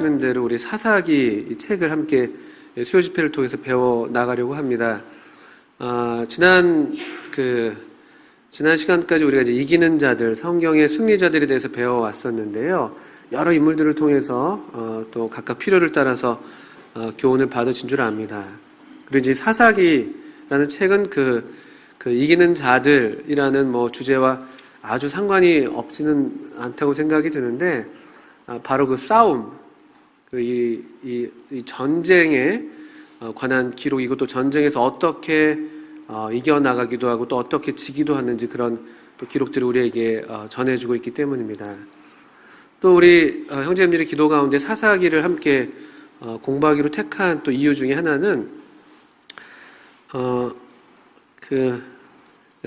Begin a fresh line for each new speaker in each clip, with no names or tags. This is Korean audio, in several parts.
아시는 대로 우리 사사기 이 책을 함께 수요 집회를 통해서 배워 나가려고 합니다. 지난 시간까지 우리가 이제 이기는 자들, 성경의 승리자들에 대해서 배워왔었는데요. 여러 인물들을 통해서 또 각각 필요를 따라서 교훈을 받으신 줄 압니다. 그리고 이제 사사기라는 책은 그 이기는 자들이라는 주제와 아주 상관이 없지는 않다고 생각이 드는데, 바로 그 싸움, 이 전쟁에 관한 기록이고, 또 전쟁에서 어떻게 이겨나가기도 하고 또 어떻게 지기도 하는지 그런 또 기록들을 우리에게 전해주고 있기 때문입니다. 또 우리 형제님들의 기도 가운데 사사기를 함께 공부하기로 택한 또 이유 중에 하나는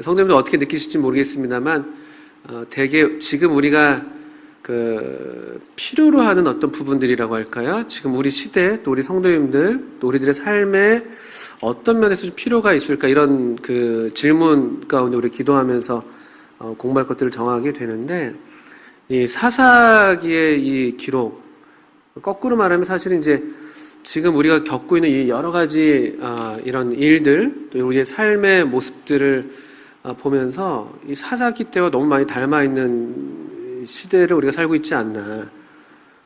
성도님들 어떻게 느끼실지 모르겠습니다만 대개 지금 우리가 필요로 하는 어떤 부분들이라고 할까요? 지금 우리 시대, 또 우리 성도님들, 또 우리들의 삶에 어떤 면에서 좀 필요가 있을까? 이런 질문 가운데 우리 기도하면서 공부할 것들을 정하게 되는데, 이 사사기의 이 기록, 거꾸로 말하면 사실은 이제 지금 우리가 겪고 있는 이 여러 가지 이런 일들, 또 우리의 삶의 모습들을 보면서 이 사사기 때와 너무 많이 닮아 있는 시대를 우리가 살고 있지 않나.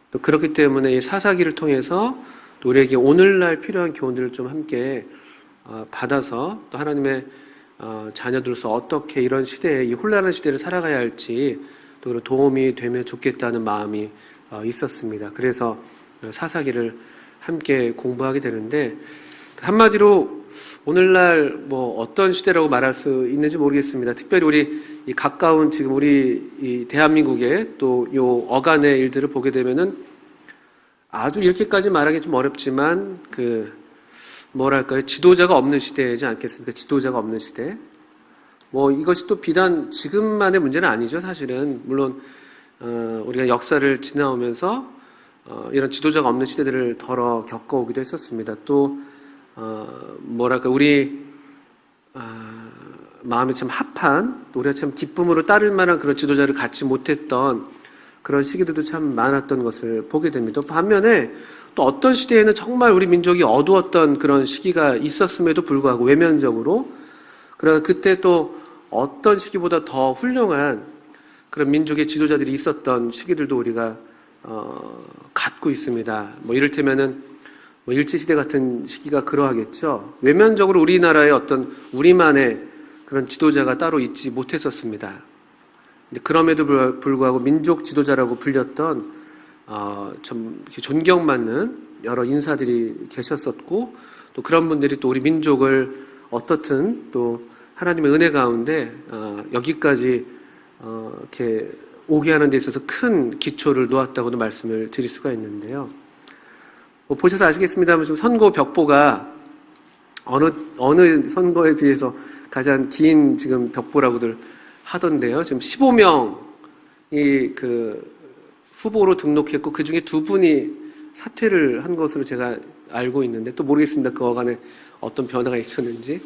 또 그렇기 때문에 이 사사기를 통해서 또 우리에게 오늘날 필요한 교훈들을 좀 함께 받아서 또 하나님의 자녀들로서 어떻게 이런 시대에, 이 혼란한 시대를 살아가야 할지 또 그런 도움이 되면 좋겠다는 마음이 있었습니다. 그래서 사사기를 함께 공부하게 되는데, 한마디로 오늘날 어떤 시대라고 말할 수 있는지 모르겠습니다. 특별히 우리 이 가까운 지금 우리 이 대한민국의 또 요 어간의 일들을 보게 되면은 아주 이렇게까지 말하기 좀 어렵지만 뭐랄까요, 지도자가 없는 시대이지 않겠습니까? 지도자가 없는 시대. 이것이 또 비단 지금만의 문제는 아니죠, 사실은. 물론 우리가 역사를 지나오면서 이런 지도자가 없는 시대들을 덜어 겪어오기도 했었습니다. 또 뭐랄까, 우리 마음이 참 합한, 우리가 참 기쁨으로 따를 만한 그런 지도자를 갖지 못했던 그런 시기들도 참 많았던 것을 보게 됩니다. 반면에 또 어떤 시대에는 정말 우리 민족이 어두웠던 그런 시기가 있었음에도 불구하고 외면적으로, 그러나 그때 또 어떤 시기보다 더 훌륭한 그런 민족의 지도자들이 있었던 시기들도 우리가 갖고 있습니다. 이를테면은 일제시대 같은 시기가 그러하겠죠. 외면적으로 우리나라의 어떤 우리만의 그런 지도자가 따로 있지 못했었습니다. 근데 그럼에도 불구하고 민족 지도자라고 불렸던 좀 존경받는 여러 인사들이 계셨었고, 또 그런 분들이 또 우리 민족을 어떻든 또 하나님의 은혜 가운데 여기까지 이렇게 오게 하는 데 있어서 큰 기초를 놓았다고도 말씀을 드릴 수가 있는데요. 보셔서 아시겠습니다만 지금 선고 벽보가 어느 선거에 비해서 가장 긴 지금 벽보라고들 하던데요. 지금 15명이 후보로 등록했고 그 중에 2분이 사퇴를 한 것으로 제가 알고 있는데, 또 모르겠습니다. 그 어간에 어떤 변화가 있었는지.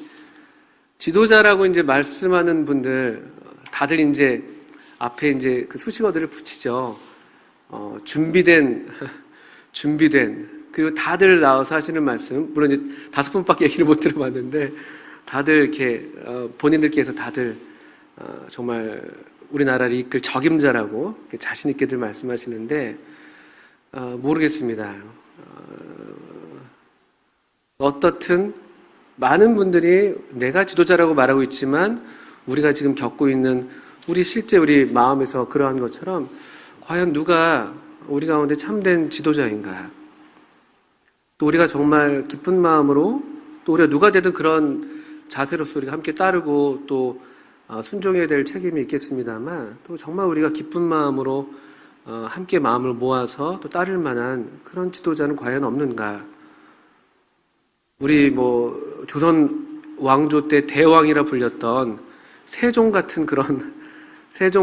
지도자라고 이제 말씀하는 분들 다들 이제 앞에 이제 그 수식어들을 붙이죠. 준비된 그리고 다들 나와서 하시는 말씀, 물론 이제 5분밖에 얘기를 못 들어봤는데 다들 이렇게 본인들께서 다들 정말 우리나라를 이끌 적임자라고 자신 있게들 말씀하시는데 모르겠습니다. 어떻든 많은 분들이 내가 지도자라고 말하고 있지만 우리가 지금 겪고 있는 실제 우리 마음에서 그러한 것처럼 과연 누가 우리 가운데 참된 지도자인가? 또 우리가 정말 기쁜 마음으로, 또 우리가 누가 되든 그런 자세로서 우리가 함께 따르고 또 순종해야 될 책임이 있겠습니다만, 또 정말 우리가 기쁜 마음으로 함께 마음을 모아서 또 따를 만한 그런 지도자는 과연 없는가? 우리 조선 왕조 때 대왕이라 불렸던 세종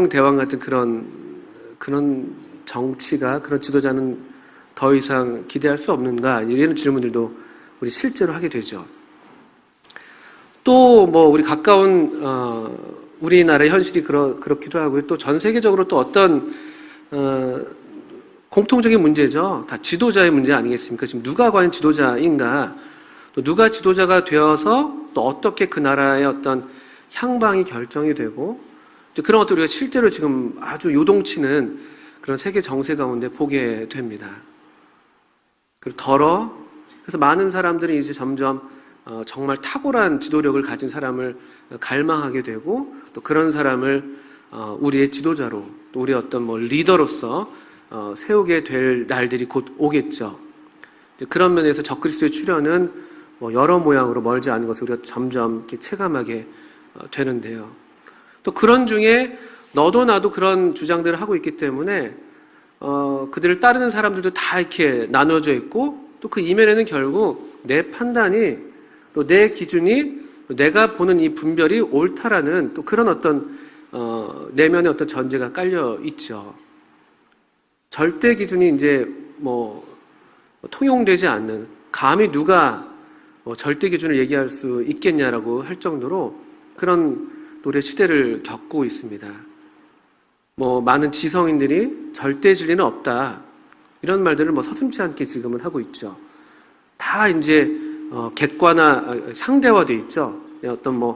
대왕 같은 그런 정치가, 그런 지도자는 더 이상 기대할 수 없는가? 이런 질문들도 우리 실제로 하게 되죠. 또 우리 가까운 우리나라의 현실이 그렇기도 하고요. 또 전 세계적으로 또 어떤 공통적인 문제죠. 다 지도자의 문제 아니겠습니까? 지금 누가 과연 지도자인가? 또 누가 지도자가 되어서 또 어떻게 그 나라의 어떤 향방이 결정이 되고 그런 것들 우리가 실제로 지금 아주 요동치는 그런 세계 정세 가운데 보게 됩니다. 그리고 그래서 많은 사람들이 이제 점점 정말 탁월한 지도력을 가진 사람을 갈망하게 되고 또 그런 사람을 우리의 지도자로 또 우리의 어떤 리더로서 세우게 될 날들이 곧 오겠죠. 그런 면에서 적그리스도의 출현은 여러 모양으로 멀지 않은 것을 우리가 점점 이렇게 체감하게 되는데요. 또 그런 중에 너도 나도 그런 주장들을 하고 있기 때문에 그들을 따르는 사람들도 다 이렇게 나눠져 있고 또 그 이면에는 결국 내 판단이 또 내 기준이 내가 보는 이 분별이 옳다라는 또 그런 어떤 내면의 어떤 전제가 깔려 있죠. 절대 기준이 이제 통용되지 않는 감히 누가 절대 기준을 얘기할 수 있겠냐라고 할 정도로 그런 우리의 시대를 겪고 있습니다. 많은 지성인들이 절대 진리는 없다 이런 말들을 서슴지 않게 지금은 하고 있죠. 다 이제 상대화돼 있죠. 어떤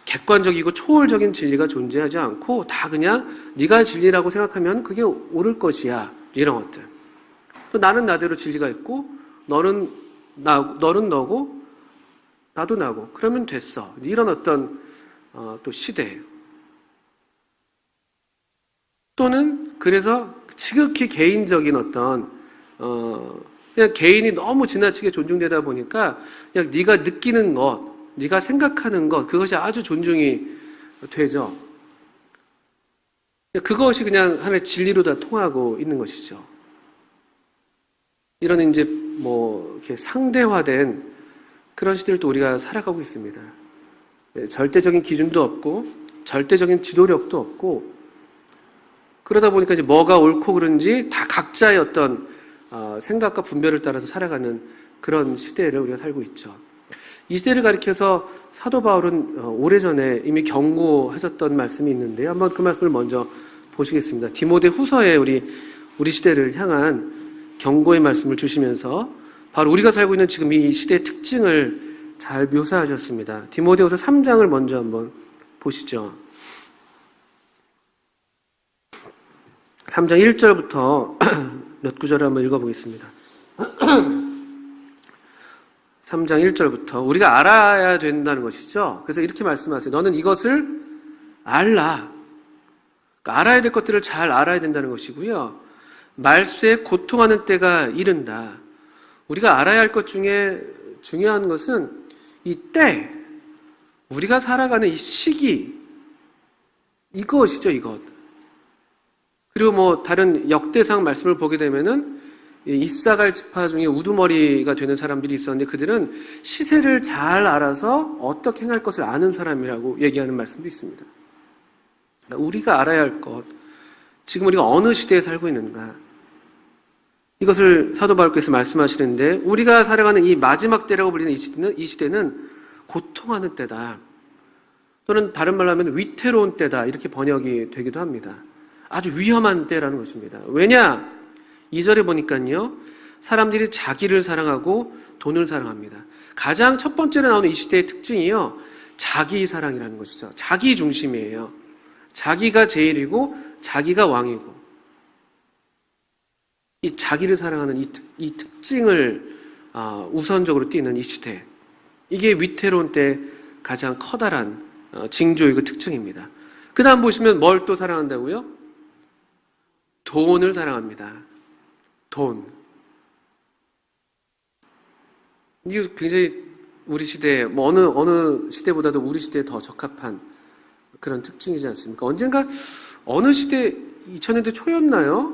객관적이고 초월적인 진리가 존재하지 않고 다 그냥 네가 진리라고 생각하면 그게 옳을 것이야 이런 것들. 또 나는 나대로 진리가 있고 너는 너고 나도 나고 그러면 됐어. 이런 어떤 또 시대. 또는 그래서 지극히 개인적인 어떤 그냥 개인이 너무 지나치게 존중되다 보니까 그냥 네가 느끼는 것, 네가 생각하는 것 그것이 아주 존중이 되죠. 그것이 그냥 하나의 진리로 다 통하고 있는 것이죠. 이런 이제 이렇게 상대화된 그런 시대를 또 우리가 살아가고 있습니다. 절대적인 기준도 없고 절대적인 지도력도 없고 그러다 보니까 이제 뭐가 옳고 그른지 다 각자의 어떤 생각과 분별을 따라서 살아가는 그런 시대를 우리가 살고 있죠. 이 시대를 가리켜서 사도 바울은 오래전에 이미 경고하셨던 말씀이 있는데요. 한번 그 말씀을 먼저 보시겠습니다. 디모데 후서에 우리 시대를 향한 경고의 말씀을 주시면서 바로 우리가 살고 있는 지금 이 시대의 특징을 잘 묘사하셨습니다. 디모데후서 3장을 먼저 한번 보시죠. 3장 1절부터 몇 구절을 한번 읽어보겠습니다. 3장 1절부터 우리가 알아야 된다는 것이죠. 그래서 이렇게 말씀하세요. 너는 이것을 알라. 그러니까 알아야 될 것들을 잘 알아야 된다는 것이고요. 말세에 고통하는 때가 이른다. 우리가 알아야 할 것 중에 중요한 것은 이 때, 우리가 살아가는 이 시기, 이것이죠, 이것. 그리고 다른 역대상 말씀을 보게 되면은 이사갈 지파 중에 우두머리가 되는 사람들이 있었는데 그들은 시세를 잘 알아서 어떻게 행할 것을 아는 사람이라고 얘기하는 말씀도 있습니다. 그러니까 우리가 알아야 할 것, 지금 우리가 어느 시대에 살고 있는가, 이것을 사도 바울께서 말씀하시는데 우리가 살아가는 이 마지막 때라고 불리는 이 시대는 고통하는 때다. 또는 다른 말로 하면 위태로운 때다. 이렇게 번역이 되기도 합니다. 아주 위험한 때라는 것입니다. 왜냐? 2절에 보니까요. 사람들이 자기를 사랑하고 돈을 사랑합니다. 가장 첫 번째로 나오는 이 시대의 특징이요. 자기 사랑이라는 것이죠. 자기 중심이에요. 자기가 제일이고 자기가 왕이고. 이 자기를 사랑하는 이 특징을 우선적으로 띠는 이 시대. 이게 위태로운 때 가장 커다란 징조이고 특징입니다. 그 다음 보시면 뭘 또 사랑한다고요? 돈을 사랑합니다. 돈. 이게 굉장히 우리 시대, 어느 시대보다도 우리 시대에 더 적합한 그런 특징이지 않습니까? 언젠가 어느 시대, 2000년대 초였나요?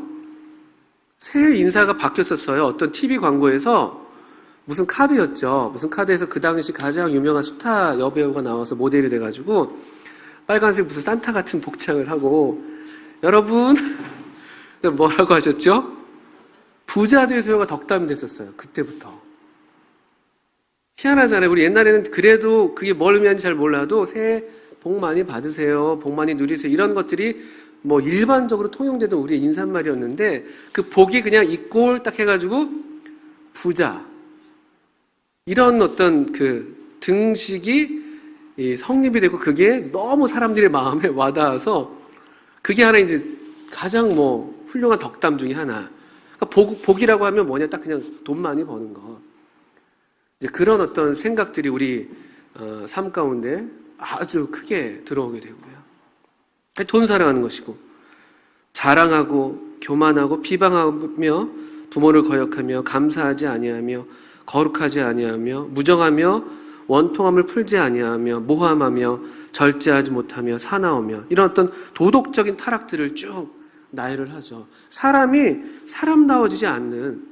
새해 인사가 바뀌었었어요. 어떤 TV 광고에서 무슨 카드였죠. 무슨 카드에서 그 당시 가장 유명한 스타 여배우가 나와서 모델이 돼가지고 빨간색 무슨 산타 같은 복장을 하고 여러분 뭐라고 하셨죠? 부자 되세요가 덕담이 됐었어요. 그때부터. 희한하잖아요. 우리 옛날에는 그래도 그게 뭘 의미하는지 잘 몰라도 새해 복 많이 받으세요. 복 많이 누리세요. 이런 것들이 뭐 일반적으로 통용되던 우리의 인사말이었는데 그 복이 그냥 이꼴 딱 해가지고 부자 이런 어떤 그 등식이 성립이 되고 그게 너무 사람들의 마음에 와닿아서 그게 하나 이제 가장 뭐 훌륭한 덕담 중에 하나. 그러니까 복이라고 하면 뭐냐 딱 그냥 돈 많이 버는 거. 이제 그런 어떤 생각들이 우리 삶 가운데 아주 크게 들어오게 되고요. 돈 사랑하는 것이고 자랑하고 교만하고 비방하며 부모를 거역하며 감사하지 아니하며 거룩하지 아니하며 무정하며 원통함을 풀지 아니하며 모함하며 절제하지 못하며 사나우며 이런 어떤 도덕적인 타락들을 쭉 나열을 하죠. 사람이 사람다워지지 않는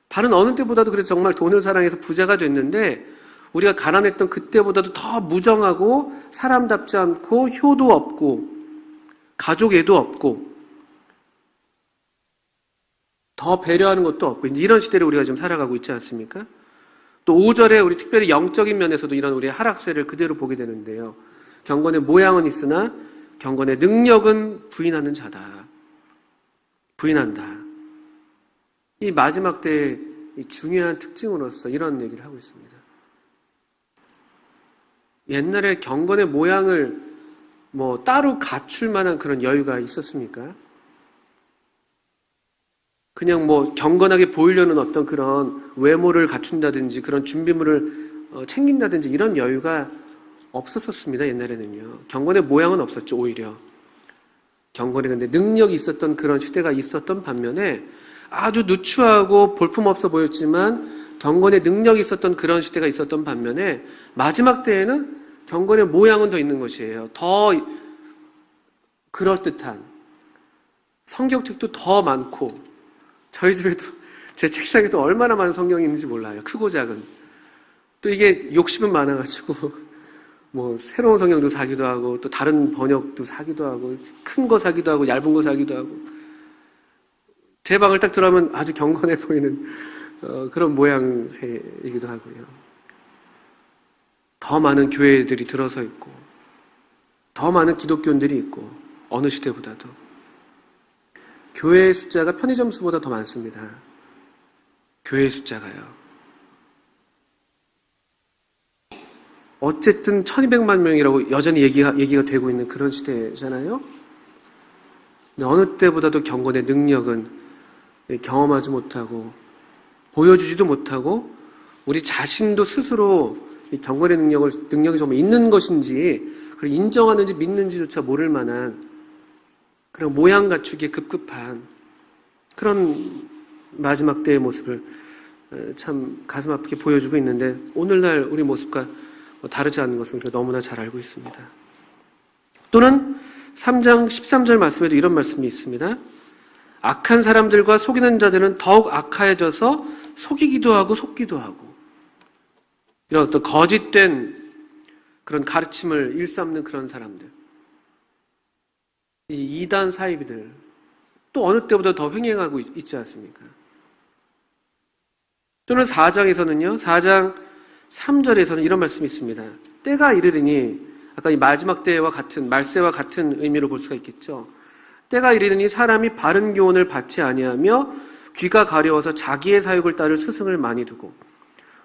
다른 어느 때보다도 그래서 정말 돈을 사랑해서 부자가 됐는데 우리가 가난했던 그때보다도 더 무정하고 사람답지 않고 효도 없고 가족애도 없고 더 배려하는 것도 없고 이런 시대를 우리가 지금 살아가고 있지 않습니까? 또 5절에 우리 특별히 영적인 면에서도 이런 우리의 하락세를 그대로 보게 되는데요. 경건의 모양은 있으나 경건의 능력은 부인하는 자다. 부인한다. 이 마지막 때의 중요한 특징으로서 이런 얘기를 하고 있습니다. 옛날에 경건의 모양을 뭐 따로 갖출 만한 그런 여유가 있었습니까? 그냥 뭐 경건하게 보이려는 어떤 그런 외모를 갖춘다든지 그런 준비물을 챙긴다든지 이런 여유가 없었습니다. 옛날에는요. 경건의 모양은 없었죠. 오히려. 경건에 근데 능력이 있었던 그런 시대가 있었던 반면에 아주 누추하고 볼품없어 보였지만 경건의 능력이 있었던 그런 시대가 있었던 반면에 마지막 때에는 경건의 모양은 더 있는 것이에요. 더 그럴듯한 성경책도 더 많고 저희 집에도 제 책상에도 얼마나 많은 성경이 있는지 몰라요. 크고 작은. 또 이게 욕심은 많아가지고 뭐 새로운 성경도 사기도 하고 또 다른 번역도 사기도 하고 큰 거 사기도 하고 얇은 거 사기도 하고 제 방을 딱 들어가면 아주 경건해 보이는 그런 모양새이기도 하고요. 더 많은 교회들이 들어서 있고 더 많은 기독교인들이 있고 어느 시대보다도 교회의 숫자가 편의점 수보다 더 많습니다. 교회의 숫자가요. 어쨌든 1200만 명이라고 여전히 얘기가 되고 있는 그런 시대잖아요. 근데 어느 때보다도 경건의 능력은 경험하지 못하고 보여주지도 못하고 우리 자신도 스스로 이 경건의 능력이 정말 있는 것인지 그걸 인정하는지 믿는지조차 모를 만한 그런 모양 갖추기에 급급한 그런 마지막 때의 모습을 참 가슴 아프게 보여주고 있는데 오늘날 우리 모습과 다르지 않은 것은 너무나 잘 알고 있습니다. 또는 3장 13절 말씀에도 이런 말씀이 있습니다. 악한 사람들과 속이는 자들은 더욱 악하여져서 속이기도 하고 속기도 하고 이런 어떤 거짓된 그런 가르침을 일삼는 그런 사람들 이 이단 사이비들 또 어느 때보다 더 횡행하고 있지 않습니까? 또는 4장에서는요. 4장 3절에서는 이런 말씀이 있습니다. 때가 이르리니 아까 이 마지막 때와 같은 말세와 같은 의미로 볼 수가 있겠죠. 때가 이르리니 사람이 바른 교훈을 받지 아니하며 귀가 가려워서 자기의 사욕을 따를 스승을 많이 두고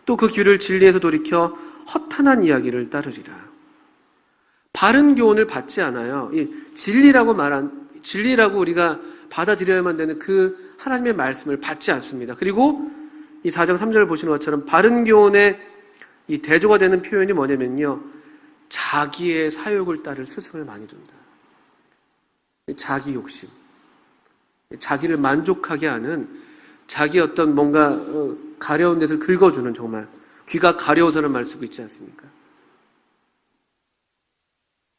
또 그 귀를 진리에서 돌이켜 허탄한 이야기를 따르리라. 바른 교훈을 받지 않아요. 이 진리라고 우리가 받아들여야만 되는 그 하나님의 말씀을 받지 않습니다. 그리고 이 4장 3절을 보시는 것처럼 바른 교훈의 이 대조가 되는 표현이 뭐냐면요. 자기의 사욕을 따를 스승을 많이 둔다. 자기 욕심. 자기를 만족하게 하는 자기 어떤 뭔가 가려운 데서 긁어주는 정말 귀가 가려워서는 말 쓰고 있지 않습니까?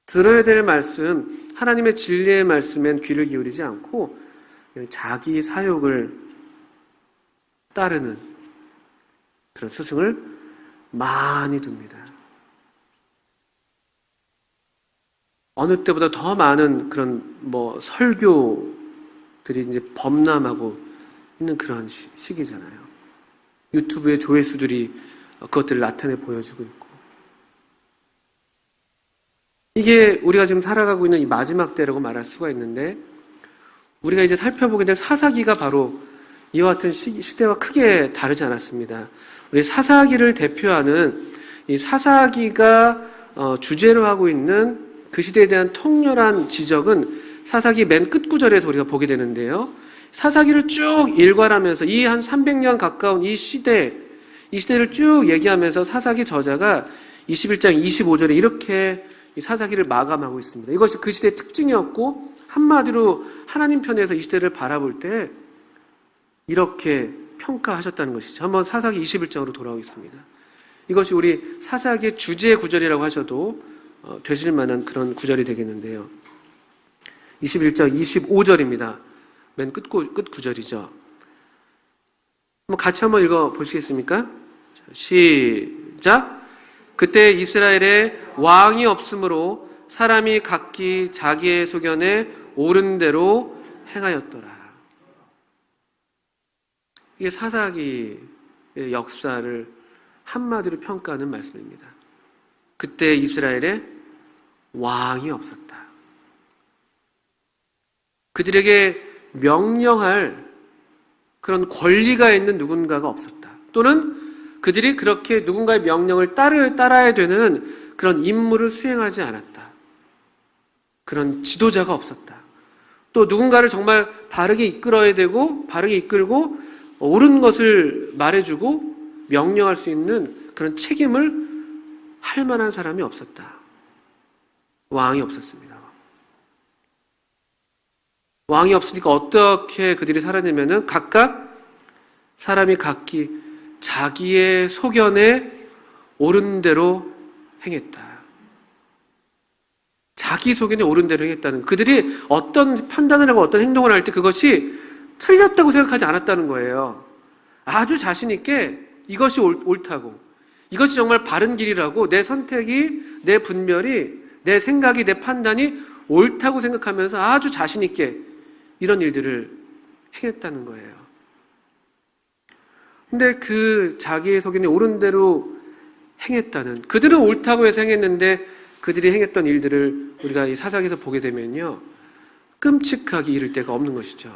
들어야 될 말씀, 하나님의 진리의 말씀엔 귀를 기울이지 않고 자기 사욕을 따르는 그런 스승을 많이 둡니다. 어느 때보다 더 많은 그런 설교들이 이제 범람하고 있는 그런 시기잖아요. 유튜브의 조회수들이 그것들을 나타내 보여주고 있고 이게 우리가 지금 살아가고 있는 이 마지막 때라고 말할 수가 있는데, 우리가 이제 살펴보게 될 사사기가 바로 이와 같은 시대와 크게 다르지 않았습니다. 우리 사사기를 대표하는 이 사사기가 주제로 하고 있는 그 시대에 대한 통렬한 지적은 사사기 맨 끝 구절에서 우리가 보게 되는데요. 사사기를 쭉 일관하면서 이 한 300년 가까운 이 시대를 쭉 얘기하면서 사사기 저자가 21장 25절에 이렇게 이 사사기를 마감하고 있습니다. 이것이 그 시대의 특징이었고, 한마디로 하나님 편에서 이 시대를 바라볼 때 이렇게 평가하셨다는 것이죠. 한번 사사기 21장으로 돌아오겠습니다. 이것이 우리 사사기의 주제 구절이라고 하셔도 되실 만한 그런 구절이 되겠는데요. 21장 25절입니다. 맨 끝 구절이죠. 같이 한번 읽어 보시겠습니까? 시작! 그때 이스라엘에 왕이 없으므로 사람이 각기 자기의 소견에 옳은 대로 행하였더라. 이게 사사기의 역사를 한마디로 평가하는 말씀입니다. 그때 이스라엘에 왕이 없었다. 그들에게 명령할 그런 권리가 있는 누군가가 없었다. 또는 그들이 그렇게 누군가의 명령을 따라야 되는 그런 임무를 수행하지 않았다. 그런 지도자가 없었다. 또 누군가를 정말 바르게 이끌어야 되고, 바르게 이끌고 옳은 것을 말해주고 명령할 수 있는 그런 책임을 할 만한 사람이 없었다. 왕이 없었습니다. 왕이 없으니까 어떻게 그들이 살았냐면은 각각 사람이 각기 자기의 소견에 옳은 대로 행했다. 자기 소견에 옳은 대로 행했다는, 그들이 어떤 판단을 하고 어떤 행동을 할 때 그것이 틀렸다고 생각하지 않았다는 거예요. 아주 자신 있게 이것이 옳다고, 이것이 정말 바른 길이라고, 내 선택이, 내 분별이, 내 생각이, 내 판단이 옳다고 생각하면서 아주 자신 있게 이런 일들을 행했다는 거예요. 근데 그 자기의 소견에 옳은 대로 행했다는, 그들은 옳다고 해서 행했는데 그들이 행했던 일들을 우리가 이 사사기에서 보게 되면요, 끔찍하게 이를 데가 없는 것이죠.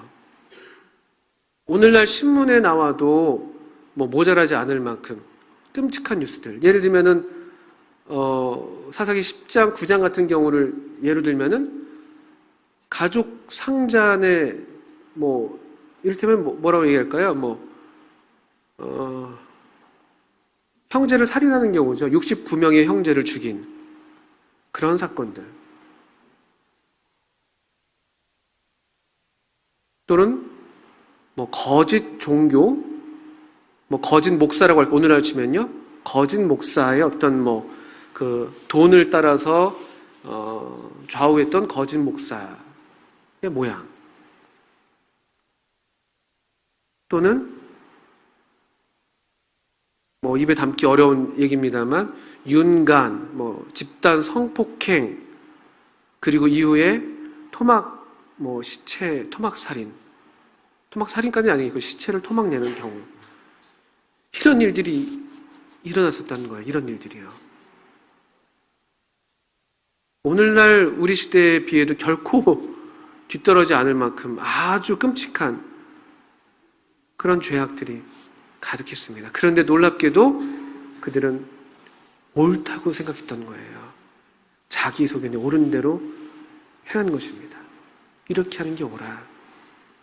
오늘날 신문에 나와도 모자라지 않을 만큼 끔찍한 뉴스들. 예를 들면은 사사기 10장, 9장 같은 경우를 예로 들면은 가족 상잔에 이를테면 뭐라고 얘기할까요? 형제를 살인하는 경우죠. 69명의 형제를 죽인 그런 사건들. 또는 거짓 종교, 거짓 목사라고 할까, 오늘날 치면요, 거짓 목사의 어떤 그 돈을 따라서 좌우했던 거짓 목사의 모양. 또는 입에 담기 어려운 얘기입니다만 윤간, 집단 성폭행, 그리고 이후에 시체 토막살인, 토막살인까지는 아니고 시체를 토막내는 경우, 이런 일들이 일어났었다는 거예요. 이런 일들이요. 오늘날 우리 시대에 비해도 결코 뒤떨어지지 않을 만큼 아주 끔찍한 그런 죄악들이 가득했습니다. 그런데 놀랍게도 그들은 옳다고 생각했던 거예요. 자기 소견에 옳은 대로 행한 것입니다. 이렇게 하는 게 옳아.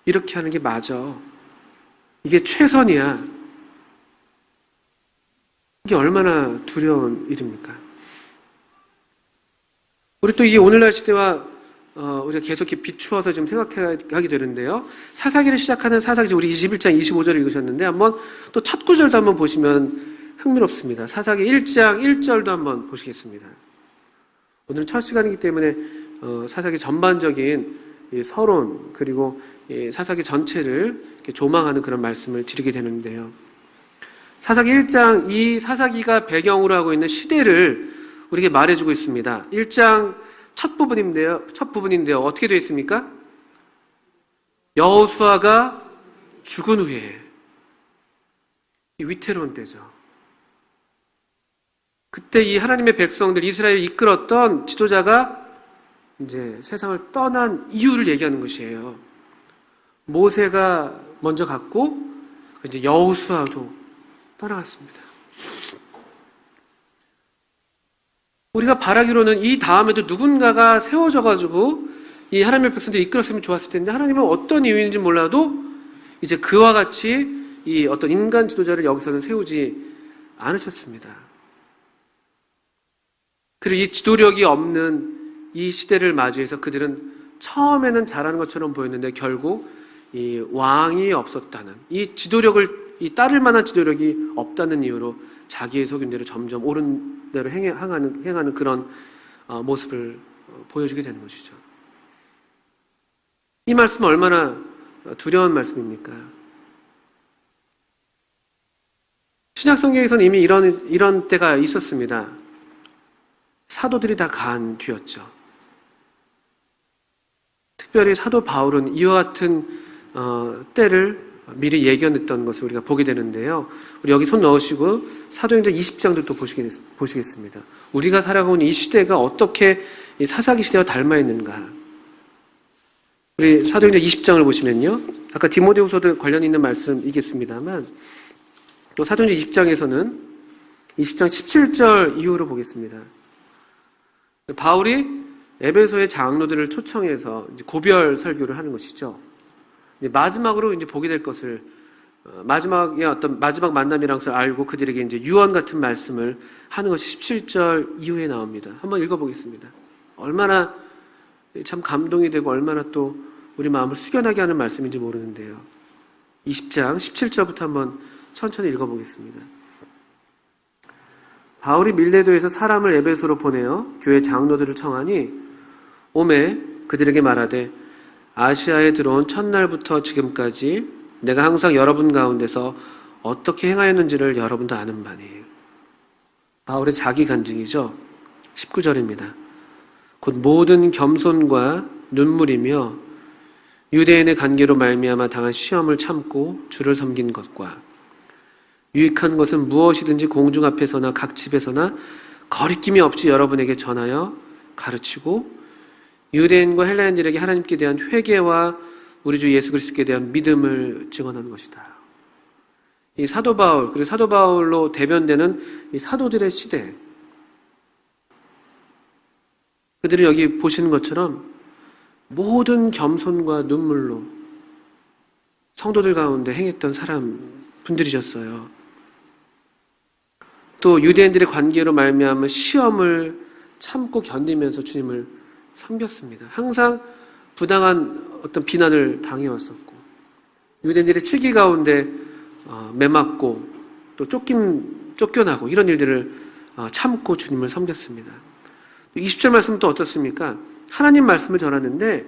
이렇게 하는 게 맞아. 이게 최선이야. 이게 얼마나 두려운 일입니까? 우리 또 이게 오늘날 시대와 우리가 계속 이렇게 비추어서 지금 생각하게 되는데요. 사사기를 시작하는 사사기, 우리 21장 25절을 읽으셨는데 한번 또 첫 구절도 한번 보시면 흥미롭습니다. 사사기 1장 1절도 한번 보시겠습니다. 오늘 첫 시간이기 때문에 사사기 전반적인 이 서론, 그리고 이 사사기 전체를 이렇게 조망하는 그런 말씀을 드리게 되는데요. 사사기 1장, 이 사사기가 배경으로 하고 있는 시대를 우리에게 말해주고 있습니다. 1장 첫 부분인데요. 어떻게 되어 있습니까? 여호수아가 죽은 후에, 이 위태로운 때죠. 그때 이 하나님의 백성들 이스라엘을 이끌었던 지도자가 이제 세상을 떠난 이유를 얘기하는 것이에요. 모세가 먼저 갔고 이제 여호수아도 떠나갔습니다. 우리가 바라기로는 이 다음에도 누군가가 세워져가지고 이 하나님의 백성들을 이끌었으면 좋았을 텐데 하나님은 어떤 이유인지 몰라도 이제 그와 같이 이 어떤 인간 지도자를 여기서는 세우지 않으셨습니다. 그리고 이 지도력이 없는 이 시대를 맞이해서 그들은 처음에는 잘하는 것처럼 보였는데 결국 이 왕이 없었다는 이 지도력을 이 따를 만한 지도력이 없다는 이유로 자기의 속임대로 점점 옳은 대로 행하는 그런 모습을 보여주게 되는 것이죠. 이 말씀은 얼마나 두려운 말씀입니까? 신약 성경에서는 이미 이런 때가 있었습니다. 사도들이 다 간 뒤였죠. 특별히 사도 바울은 이와 같은 때를 미리 예견했던 것을 우리가 보게 되는데요. 우리 여기 손 넣으시고 사도행전 20장도 또 보시겠습니다. 우리가 살아가고 있는 이 시대가 어떻게 이 사사기 시대와 닮아 있는가. 우리 사도행전 20장을 보시면요. 아까 디모데후서도 관련 있는 말씀이겠습니다만 또 사도행전 20장에서는 20장 17절 이후로 보겠습니다. 바울이 에베소의 장로들을 초청해서 이제 고별 설교를 하는 것이죠. 마지막으로 이제 보게 될 것을 마지막의 어떤 마지막 만남이란 것을 알고 그들에게 이제 유언 같은 말씀을 하는 것이 17절 이후에 나옵니다. 한번 읽어보겠습니다. 얼마나 참 감동이 되고 얼마나 또 우리 마음을 숙연하게 하는 말씀인지 모르는데요. 20장 17절부터 한번 천천히 읽어보겠습니다. 바울이 밀레도에서 사람을 에베소로 보내어 교회 장로들을 청하니 오매 그들에게 말하되 아시아에 들어온 첫날부터 지금까지 내가 항상 여러분 가운데서 어떻게 행하였는지를 여러분도 아는 바니. 바울의 자기 간증이죠. 19절입니다. 곧 모든 겸손과 눈물이며 유대인의 관계로 말미암아 당한 시험을 참고 주를 섬긴 것과 유익한 것은 무엇이든지 공중 앞에서나 각 집에서나 거리낌이 없이 여러분에게 전하여 가르치고 유대인과 헬라인들에게 하나님께 대한 회개와 우리 주 예수 그리스도께 대한 믿음을 증언하는 것이다. 이 사도 바울, 그리고 사도 바울로 대변되는 이 사도들의 시대, 그들이 여기 보시는 것처럼 모든 겸손과 눈물로 성도들 가운데 행했던 분들이셨어요. 또 유대인들의 관계로 말미암아 시험을 참고 견디면서 주님을 섬겼습니다. 항상 부당한 어떤 비난을 당해왔었고 유대인들의 실기 가운데 매맞고 또 쫓겨나고 이런 일들을 참고 주님을 섬겼습니다. 20절 말씀은 또 어떻습니까? 하나님 말씀을 전하는데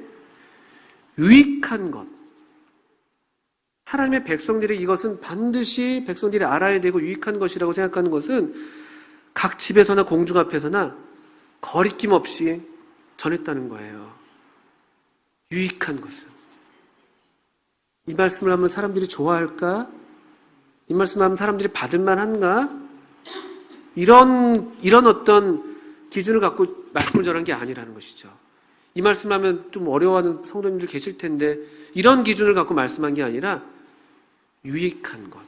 유익한 것, 하나님의 백성들이 이것은 반드시 백성들이 알아야 되고 유익한 것이라고 생각하는 것은 각 집에서나 공중 앞에서나 거리낌 없이 전했다는 거예요. 유익한 것은. 이 말씀을 하면 사람들이 좋아할까? 이 말씀을 하면 사람들이 받을만한가? 이런 어떤 기준을 갖고 말씀을 전한 게 아니라는 것이죠. 이 말씀을 하면 좀 어려워하는 성도님들 계실 텐데 이런 기준을 갖고 말씀한 게 아니라 유익한 것.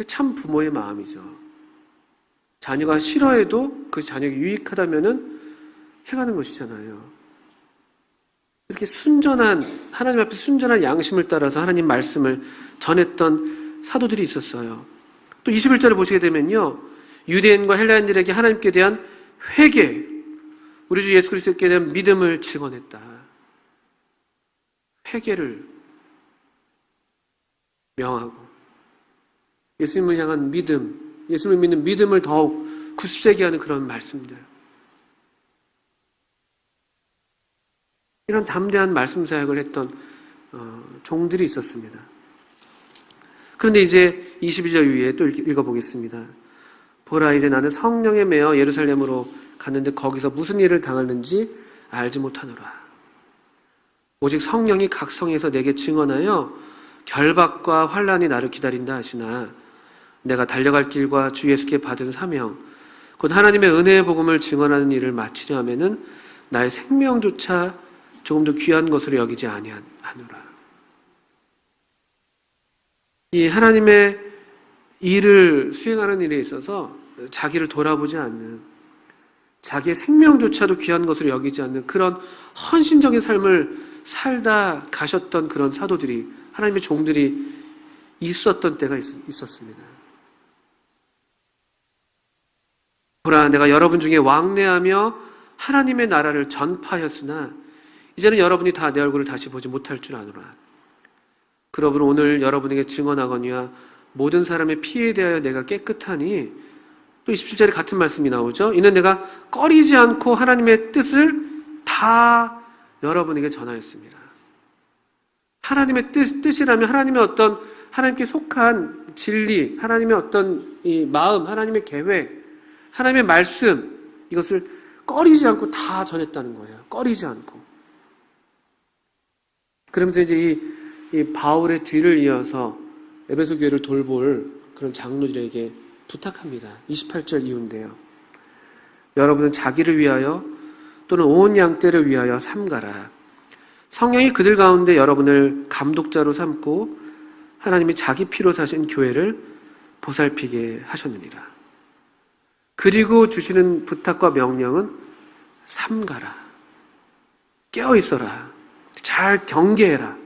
참 부모의 마음이죠. 자녀가 싫어해도 그 자녀가 유익하다면은 해가는 것이잖아요. 이렇게 하나님 앞에 순전한 양심을 따라서 하나님 말씀을 전했던 사도들이 있었어요. 또 21절을 보시게 되면요. 유대인과 헬라인들에게 하나님께 대한 회개, 우리 주 예수 그리스도께 대한 믿음을 증언했다. 회개를 명하고 예수님을 향한 믿음, 예수님을 믿는 믿음을 더욱 굳세게 하는 그런 말씀들. 이런 담대한 말씀 사역을 했던 종들이 있었습니다. 그런데 이제 22절 위에 또 읽어보겠습니다. 보라, 이제 나는 성령에 매어 예루살렘으로 갔는데 거기서 무슨 일을 당하는지 알지 못하노라. 오직 성령이 각 성에서 내게 증언하여 결박과 환난이 나를 기다린다 하시나 내가 달려갈 길과 주 예수께 받은 사명, 곧 하나님의 은혜의 복음을 증언하는 일을 마치려 하면은 나의 생명조차 조금 더 귀한 것으로 여기지 아니하노라. 이 하나님의 일을 수행하는 일에 있어서 자기를 돌아보지 않는, 자기의 생명조차도 귀한 것으로 여기지 않는 그런 헌신적인 삶을 살다 가셨던 그런 사도들이, 하나님의 종들이 있었던 때가 있었습니다. 보라, 내가 여러분 중에 왕래하며 하나님의 나라를 전파하였으나 이제는 여러분이 다 내 얼굴을 다시 보지 못할 줄 아노라. 그러므로 오늘 여러분에게 증언하거니와 모든 사람의 피에 대하여 내가 깨끗하니, 또 27절에 같은 말씀이 나오죠. 이는 내가 꺼리지 않고 하나님의 뜻을 다 여러분에게 전하였습니다. 하나님의 뜻이라면 하나님의 어떤, 하나님께 속한 진리, 하나님의 어떤 이 마음, 하나님의 계획, 하나님의 말씀, 이것을 꺼리지 않고 다 전했다는 거예요. 꺼리지 않고. 그러면서 이제 이 바울의 뒤를 이어서 에베소 교회를 돌볼 그런 장로들에게 부탁합니다. 28절 이후인데요. 여러분은 자기를 위하여 또는 온 양떼를 위하여 삼가라. 성령이 그들 가운데 여러분을 감독자로 삼고 하나님이 자기 피로 사신 교회를 보살피게 하셨느니라. 그리고 주시는 부탁과 명령은 삼가라. 깨어있어라. 잘 경계해라.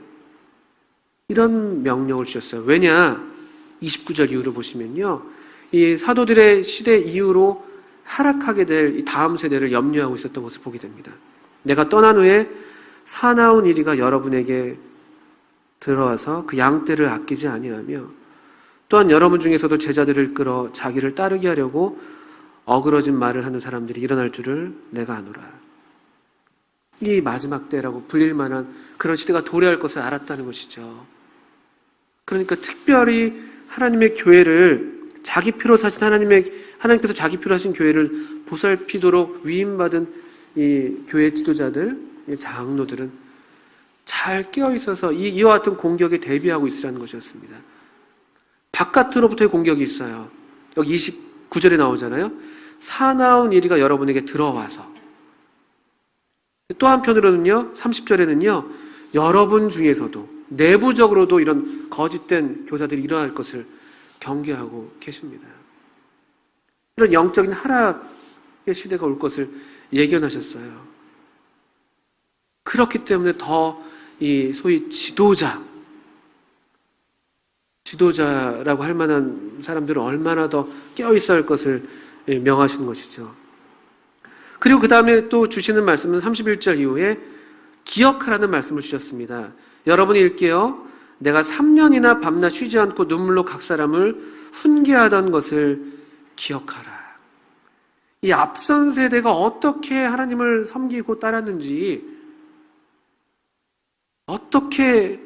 이런 명령을 주셨어요. 왜냐? 29절 이후로 보시면요, 이 사도들의 시대 이후로 하락하게 될 이 다음 세대를 염려하고 있었던 것을 보게 됩니다. 내가 떠난 후에 사나운 이리가 여러분에게 들어와서 그 양떼를 아끼지 아니하며, 또한 여러분 중에서도 제자들을 끌어 자기를 따르게 하려고 어그러진 말을 하는 사람들이 일어날 줄을 내가 아노라. 이 마지막 때라고 불릴 만한 그런 시대가 도래할 것을 알았다는 것이죠. 그러니까 특별히 하나님의 교회를, 자기 피로 사신 하나님께서 자기 피로 하신 교회를 보살피도록 위임받은 이 교회 지도자들, 이 장로들은 잘 깨어 있어서 이와 같은 공격에 대비하고 있으라는 것이었습니다. 바깥으로부터의 공격이 있어요. 여기 29절에 나오잖아요. 사나운 이리가 여러분에게 들어와서. 또 한편으로는요, 30절에는요, 여러분 중에서도 내부적으로도 이런 거짓된 교사들이 일어날 것을 경계하고 계십니다. 이런 영적인 하락의 시대가 올 것을 예견하셨어요. 그렇기 때문에 더 이 소위 지도자라고 할 만한 사람들은 얼마나 더 깨어있어야 할 것을 명하시는 것이죠. 그리고 그 다음에 또 주시는 말씀은 31절 이후에 기억하라는 말씀을 주셨습니다. 여러분이 읽게요. 내가 3년이나 밤낮 쉬지 않고 눈물로 각 사람을 훈계하던 것을 기억하라. 이 앞선 세대가 어떻게 하나님을 섬기고 따랐는지, 어떻게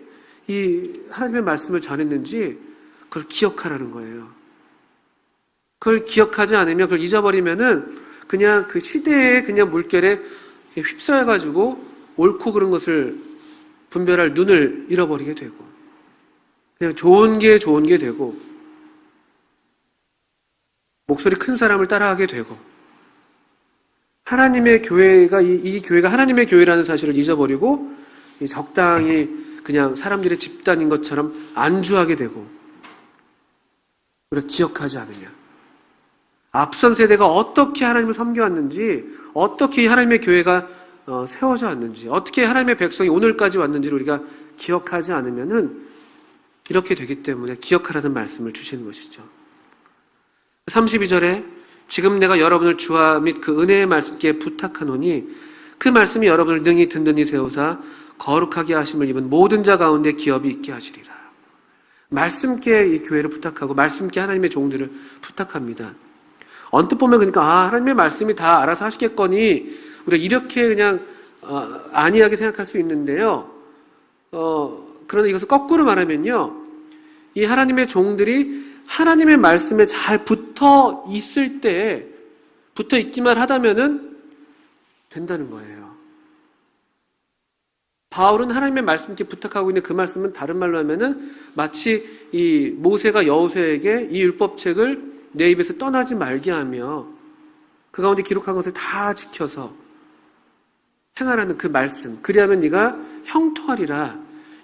이 하나님의 말씀을 전했는지 그걸 기억하라는 거예요. 그걸 기억하지 않으면, 그걸 잊어버리면은 그냥 그 시대의 그냥 물결에 휩싸여가지고 옳고 그른 것을 분별할 눈을 잃어버리게 되고, 그냥 좋은 게 되고, 목소리 큰 사람을 따라하게 되고, 하나님의 교회가, 이 교회가 하나님의 교회라는 사실을 잊어버리고 적당히 그냥 사람들의 집단인 것처럼 안주하게 되고, 우리가 기억하지 않으냐. 앞선 세대가 어떻게 하나님을 섬겨왔는지, 어떻게 하나님의 교회가 세워져 왔는지, 어떻게 하나님의 백성이 오늘까지 왔는지를 우리가 기억하지 않으면은 이렇게 되기 때문에 기억하라는 말씀을 주시는 것이죠. 32절에 지금 내가 여러분을 주와 및 그 은혜의 말씀께 부탁하노니 그 말씀이 여러분을 능히 든든히 세우사 거룩하게 하심을 입은 모든 자 가운데 기업이 있게 하시리라. 말씀께 이 교회를 부탁하고 말씀께 하나님의 종들을 부탁합니다. 언뜻 보면 그러니까 하나님의 말씀이 다 알아서 하시겠거니 우리가 이렇게 그냥 안이하게 생각할 수 있는데요. 그러나 이것을 거꾸로 말하면요, 이 하나님의 종들이 하나님의 말씀에 잘 붙어 있을 때, 붙어 있기만 하다면은 된다는 거예요. 바울은 하나님의 말씀께 부탁하고 있는 그 말씀은 다른 말로 하면은 마치 이 모세가 여호수아에게 이 율법책을 내 입에서 떠나지 말게 하며 그 가운데 기록한 것을 다 지켜서 행하라는 그 말씀, 그리하면 네가 형통하리라,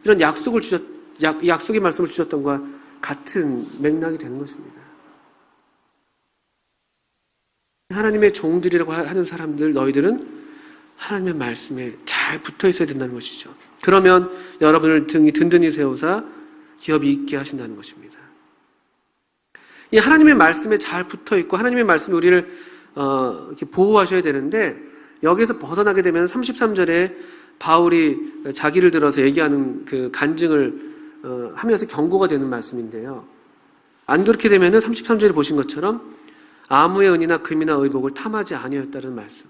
이런 약속의 말씀을 주셨던 것과 같은 맥락이 되는 것입니다. 하나님의 종들이라고 하는 사람들, 너희들은 하나님의 말씀에 잘 붙어 있어야 된다는 것이죠. 그러면 여러분을 등이 든든히 세우사 기업이 있게 하신다는 것입니다. 이 하나님의 말씀에 잘 붙어 있고 하나님의 말씀이 우리를 이렇게 보호하셔야 되는데, 여기에서 벗어나게 되면 33절에 바울이 자기를 들어서 얘기하는 그 간증을 하면서 경고가 되는 말씀인데요. 안 그렇게 되면은 33절에 보신 것처럼 아무의 은이나 금이나 의복을 탐하지 아니하였다는 말씀.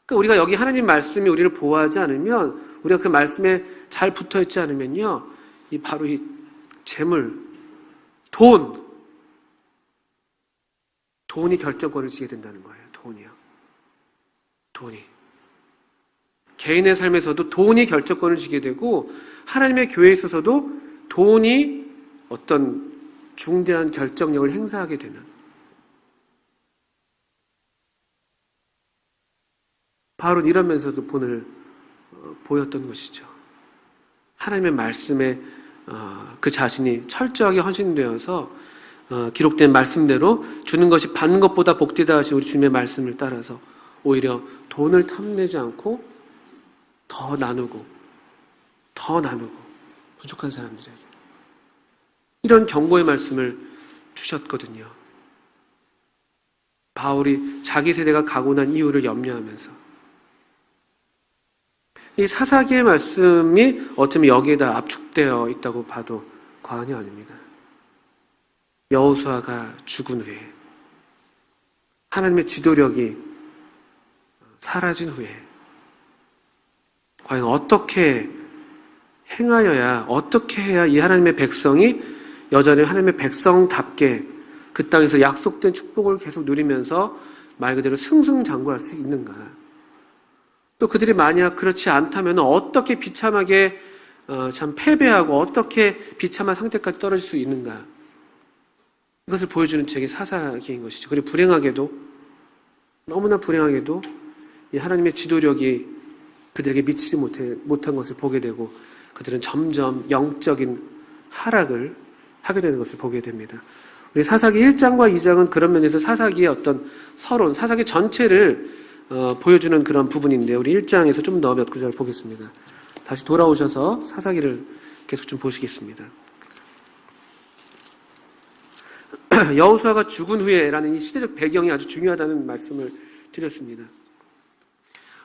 그러니까 우리가 여기 하나님 말씀이 우리를 보호하지 않으면, 우리가 그 말씀에 잘 붙어 있지 않으면요, 이 바로 이 재물, 돈이 결정권을 지게 된다는 거예요. 돈이. 개인의 삶에서도 돈이 결정권을 지게 되고, 하나님의 교회에 있어서도 돈이 어떤 중대한 결정력을 행사하게 되는, 바울은 이러면서도 본을 보였던 것이죠. 하나님의 말씀에 그 자신이 철저하게 헌신되어서 기록된 말씀대로 주는 것이 받는 것보다 복되다 하신 우리 주님의 말씀을 따라서 오히려 돈을 탐내지 않고 더 나누고 부족한 사람들에게 이런 경고의 말씀을 주셨거든요. 바울이 자기 세대가 가고 난 이유를 염려하면서 이 사사기의 말씀이 어쩌면 여기에다 압축되어 있다고 봐도 과언이 아닙니다. 여호수아가 죽은 후에, 하나님의 지도력이 사라진 후에 과연 어떻게 행하여야, 어떻게 해야 이 하나님의 백성이 여전히 하나님의 백성답게 그 땅에서 약속된 축복을 계속 누리면서 말 그대로 승승장구할 수 있는가? 또 그들이 만약 그렇지 않다면 어떻게 비참하게 참 패배하고 어떻게 비참한 상태까지 떨어질 수 있는가? 이것을 보여주는 책이 사사기인 것이죠. 그리고 너무나 불행하게도 이 하나님의 지도력이 그들에게 미치지 못한 것을 보게 되고, 그들은 점점 영적인 하락을 하게 되는 것을 보게 됩니다. 우리 사사기 1장과 2장은 그런 면에서 사사기의 어떤 서론, 사사기 전체를 보여주는 그런 부분인데, 우리 1장에서 좀 더 몇 구절 보겠습니다. 다시 돌아오셔서 사사기를 계속 좀 보시겠습니다. 여호수아가 죽은 후에라는 이 시대적 배경이 아주 중요하다는 말씀을 드렸습니다.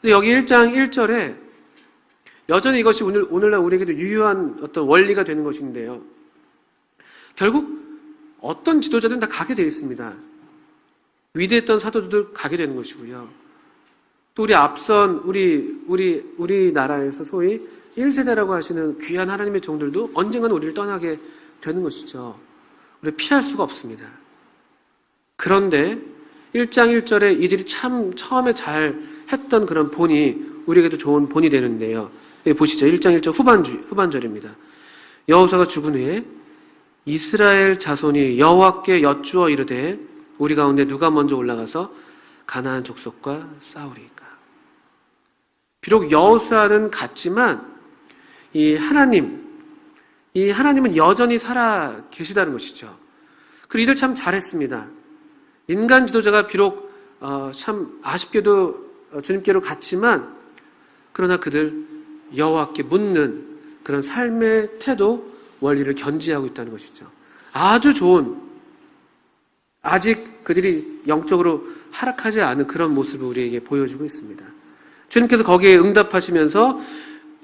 근데 여기 1장 1절에 여전히 이것이 오늘날 우리에게도 유효한 어떤 원리가 되는 것인데요. 결국 어떤 지도자들은 다 가게 되어 있습니다. 위대했던 사도들 가게 되는 것이고요. 또 우리 앞선 우리 나라에서 소위 1세대라고 하시는 귀한 하나님의 종들도 언젠가는 우리를 떠나게 되는 것이죠. 우리 피할 수가 없습니다. 그런데 1장 1절에 이들이 참 처음에 잘 했던 그런 본이 우리에게도 좋은 본이 되는데요. 여기 보시죠. 1장 1절 후반절입니다. 여호수아가 죽은 후에 이스라엘 자손이 여호와께 여쭈어 이르되 우리 가운데 누가 먼저 올라가서 가나안 족속과 싸우리까. 비록 여호수아는 갔지만 이 하나님은 여전히 살아 계시다는 것이죠. 그리고 이들 참 잘했습니다. 인간 지도자가 비록 참 아쉽게도 주님께로 갔지만, 그러나 그들 여호와께 묻는 그런 삶의 태도, 원리를 견지하고 있다는 것이죠. 아주 좋은, 아직 그들이 영적으로 하락하지 않은 그런 모습을 우리에게 보여주고 있습니다. 주님께서 거기에 응답하시면서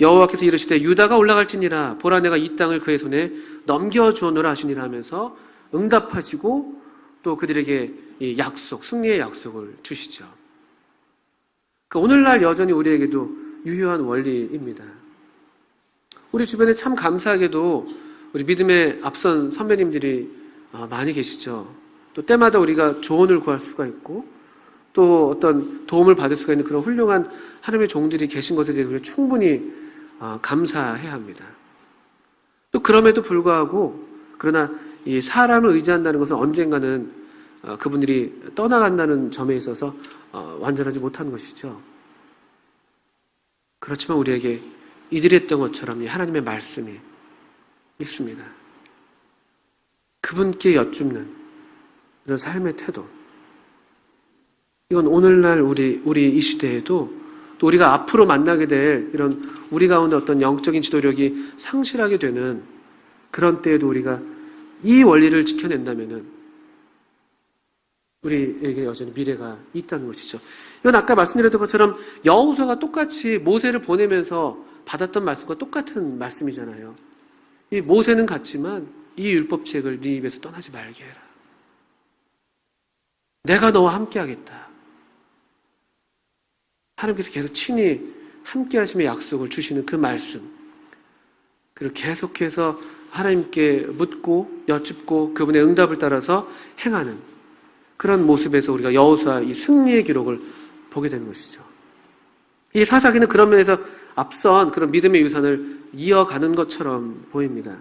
여호와께서 이르시되 유다가 올라갈지니라 보라 내가 이 땅을 그의 손에 넘겨주었노라 하시니라 하면서 응답하시고 또 그들에게 이 약속, 승리의 약속을 주시죠. 그러니까 오늘날 여전히 우리에게도 유효한 원리입니다. 우리 주변에 참 감사하게도 우리 믿음의 앞선 선배님들이 많이 계시죠. 또 때마다 우리가 조언을 구할 수가 있고 또 어떤 도움을 받을 수가 있는 그런 훌륭한 하나님의 종들이 계신 것에 대해 충분히 감사해야 합니다. 또 그럼에도 불구하고 그러나 이 사람을 의지한다는 것은 언젠가는 그분들이 떠나간다는 점에 있어서 완전하지 못한 것이죠. 그렇지만 우리에게 이들이 했던 것처럼 하나님의 말씀이 있습니다. 그분께 여쭙는 이런 삶의 태도, 이건 오늘날 우리 이 시대에도 또 우리가 앞으로 만나게 될 이런 우리 가운데 어떤 영적인 지도력이 상실하게 되는 그런 때에도 우리가 이 원리를 지켜낸다면은 우리에게 여전히 미래가 있다는 것이죠. 이건 아까 말씀드렸던 것처럼 여호수아가 똑같이 모세를 보내면서 받았던 말씀과 똑같은 말씀이잖아요. 이 모세는 같지만 이 율법책을 네 입에서 떠나지 말게 해라. 내가 너와 함께 하겠다. 하나님께서 계속 친히 함께 하심의 약속을 주시는 그 말씀, 그리고 계속해서 하나님께 묻고 여쭙고 그분의 응답을 따라서 행하는 그런 모습에서 우리가 여호수아 이 승리의 기록을 보게 되는 것이죠. 이 사사기는 그런 면에서 앞선 그런 믿음의 유산을 이어가는 것처럼 보입니다.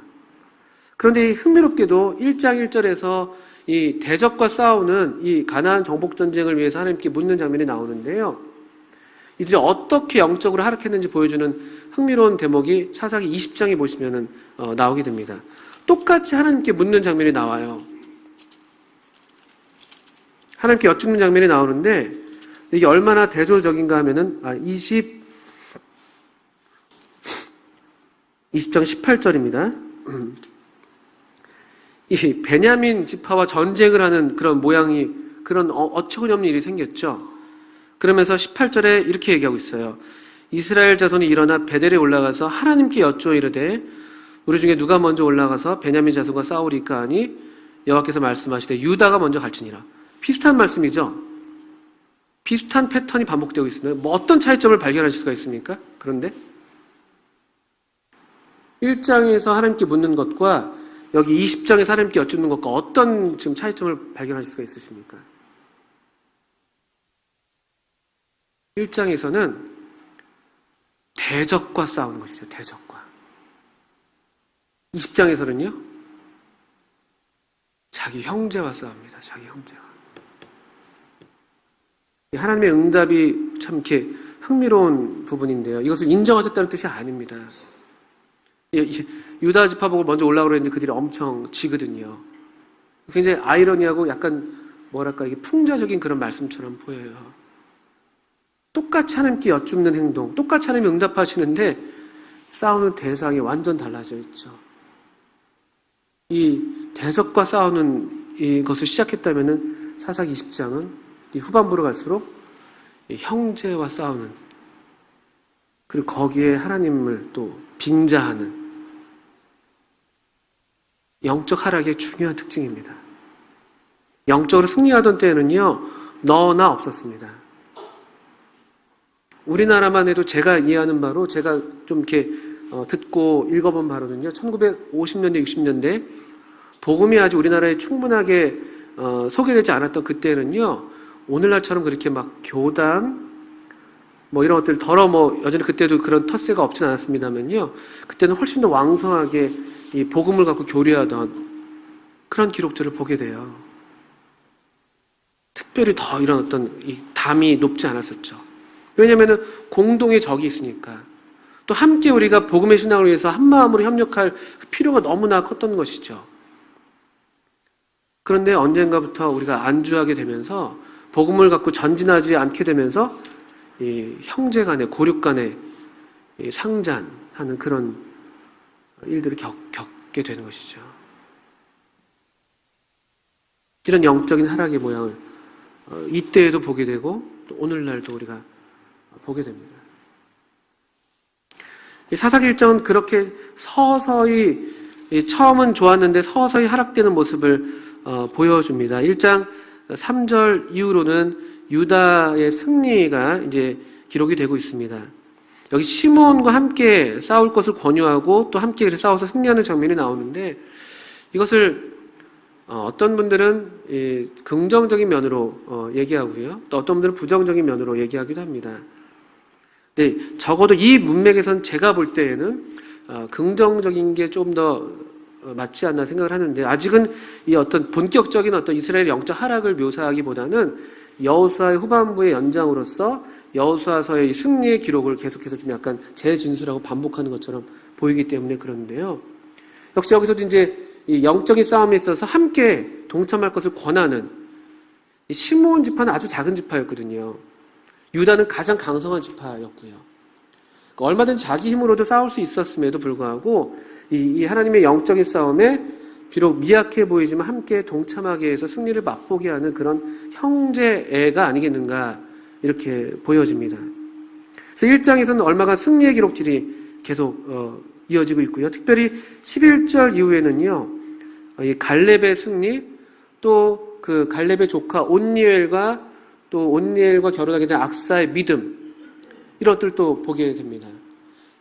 그런데 흥미롭게도 1장 1절에서 이 대적과 싸우는 이 가나안 정복 전쟁을 위해서 하나님께 묻는 장면이 나오는데요. 이들이 어떻게 영적으로 하락했는지 보여주는 흥미로운 대목이 사사기 20장에 보시면은 나오게 됩니다. 똑같이 하나님께 묻는 장면이 나와요. 하나님께 여쭙는 장면이 나오는데 이게 얼마나 대조적인가 하면은 20장 18절입니다. 이 베냐민 지파와 전쟁을 하는 그런 모양이 그런 어처구니없는 일이 생겼죠. 그러면서 18절에 이렇게 얘기하고 있어요. 이스라엘 자손이 일어나 베델에 올라가서 하나님께 여쭈어 이르되 우리 중에 누가 먼저 올라가서 베냐민 자손과 싸우리까 하니 여호와께서 말씀하시되 유다가 먼저 갈지니라. 비슷한 말씀이죠. 비슷한 패턴이 반복되고 있습니다. 뭐 어떤 차이점을 발견하실 수가 있습니까? 그런데 1장에서 하나님께 묻는 것과 여기 20장에서 하나님께 여쭙는 것과 어떤 지금 차이점을 발견하실 수가 있으십니까? 1장에서는 대적과 싸우는 것이죠. 대적과. 20장에서는요. 자기 형제와 싸웁니다. 자기 형제와. 하나님의 응답이 참 이렇게 흥미로운 부분인데요. 이것을 인정하셨다는 뜻이 아닙니다. 유다 지파복을 먼저 올라오려 했는데 그들이 엄청 지거든요. 굉장히 아이러니하고 약간 뭐랄까 이게 풍자적인 그런 말씀처럼 보여요. 똑같이 하나님께 여쭙는 행동, 똑같이 하나님이 응답하시는데 싸우는 대상이 완전 달라져 있죠. 이 대적과 싸우는 이것을 시작했다면은 사사기 20장은 이 후반부로 갈수록 이 형제와 싸우는, 그리고 거기에 하나님을 또 빙자하는 영적 하락의 중요한 특징입니다. 영적으로 승리하던 때에는요, 너나 없었습니다. 우리나라만 해도 제가 이해하는 바로, 제가 좀 이렇게 듣고 읽어본 바로는요, 1950년대, 60년대 복음이 아직 우리나라에 충분하게 소개되지 않았던 그때는요, 오늘날처럼 그렇게 막 교단 뭐 이런 것들 여전히 그때도 그런 텃세가 없진 않았습니다만요, 그때는 훨씬 더 왕성하게 이 복음을 갖고 교류하던 그런 기록들을 보게 돼요. 특별히 더 이런 어떤 이 담이 높지 않았었죠. 왜냐하면 공동의 적이 있으니까. 또 함께 우리가 복음의 신앙을 위해서 한마음으로 협력할 필요가 너무나 컸던 것이죠. 그런데 언젠가부터 우리가 안주하게 되면서 복음을 갖고 전진하지 않게 되면서 이 형제 간의, 고륙 간의 상잔하는 그런 일들을 겪게 되는 것이죠. 이런 영적인 하락의 모양을 이때에도 보게 되고 또 오늘날도 우리가 보게 됩니다. 사사기 1장은 그렇게 서서히 처음은 좋았는데 서서히 하락되는 모습을 보여줍니다. 1장 3절 이후로는 유다의 승리가 이제 기록이 되고 있습니다. 여기 시므온과 함께 싸울 것을 권유하고 또 함께 싸워서 승리하는 장면이 나오는데, 이것을 어떤 분들은 긍정적인 면으로 얘기하고요, 또 어떤 분들은 부정적인 면으로 얘기하기도 합니다. 네, 적어도 이 문맥에선 제가 볼 때에는 긍정적인 게 좀 더 맞지 않나 생각을 하는데, 아직은 이 어떤 본격적인 어떤 이스라엘의 영적 하락을 묘사하기보다는 여호수아의 후반부의 연장으로서 여호수아서의 이 승리의 기록을 계속해서 좀 약간 재진술하고 반복하는 것처럼 보이기 때문에 그런데요. 역시 여기서도 이제 이 영적인 싸움에 있어서 함께 동참할 것을 권하는 이 시므온 지파는 아주 작은 지파였거든요. 유다는 가장 강성한 지파였고요. 그러니까 얼마든지 자기 힘으로도 싸울 수 있었음에도 불구하고 이 하나님의 영적인 싸움에 비록 미약해 보이지만 함께 동참하게 해서 승리를 맛보게 하는 그런 형제애가 아니겠는가 이렇게 보여집니다. 그래서 1장에서는 얼마간 승리의 기록들이 계속 이어지고 있고요. 특별히 11절 이후에는요, 이 갈렙의 승리, 또 그 갈렙의 조카 온니엘과 또 온니엘과 결혼하게 된 악사의 믿음, 이런 것들도 보게 됩니다.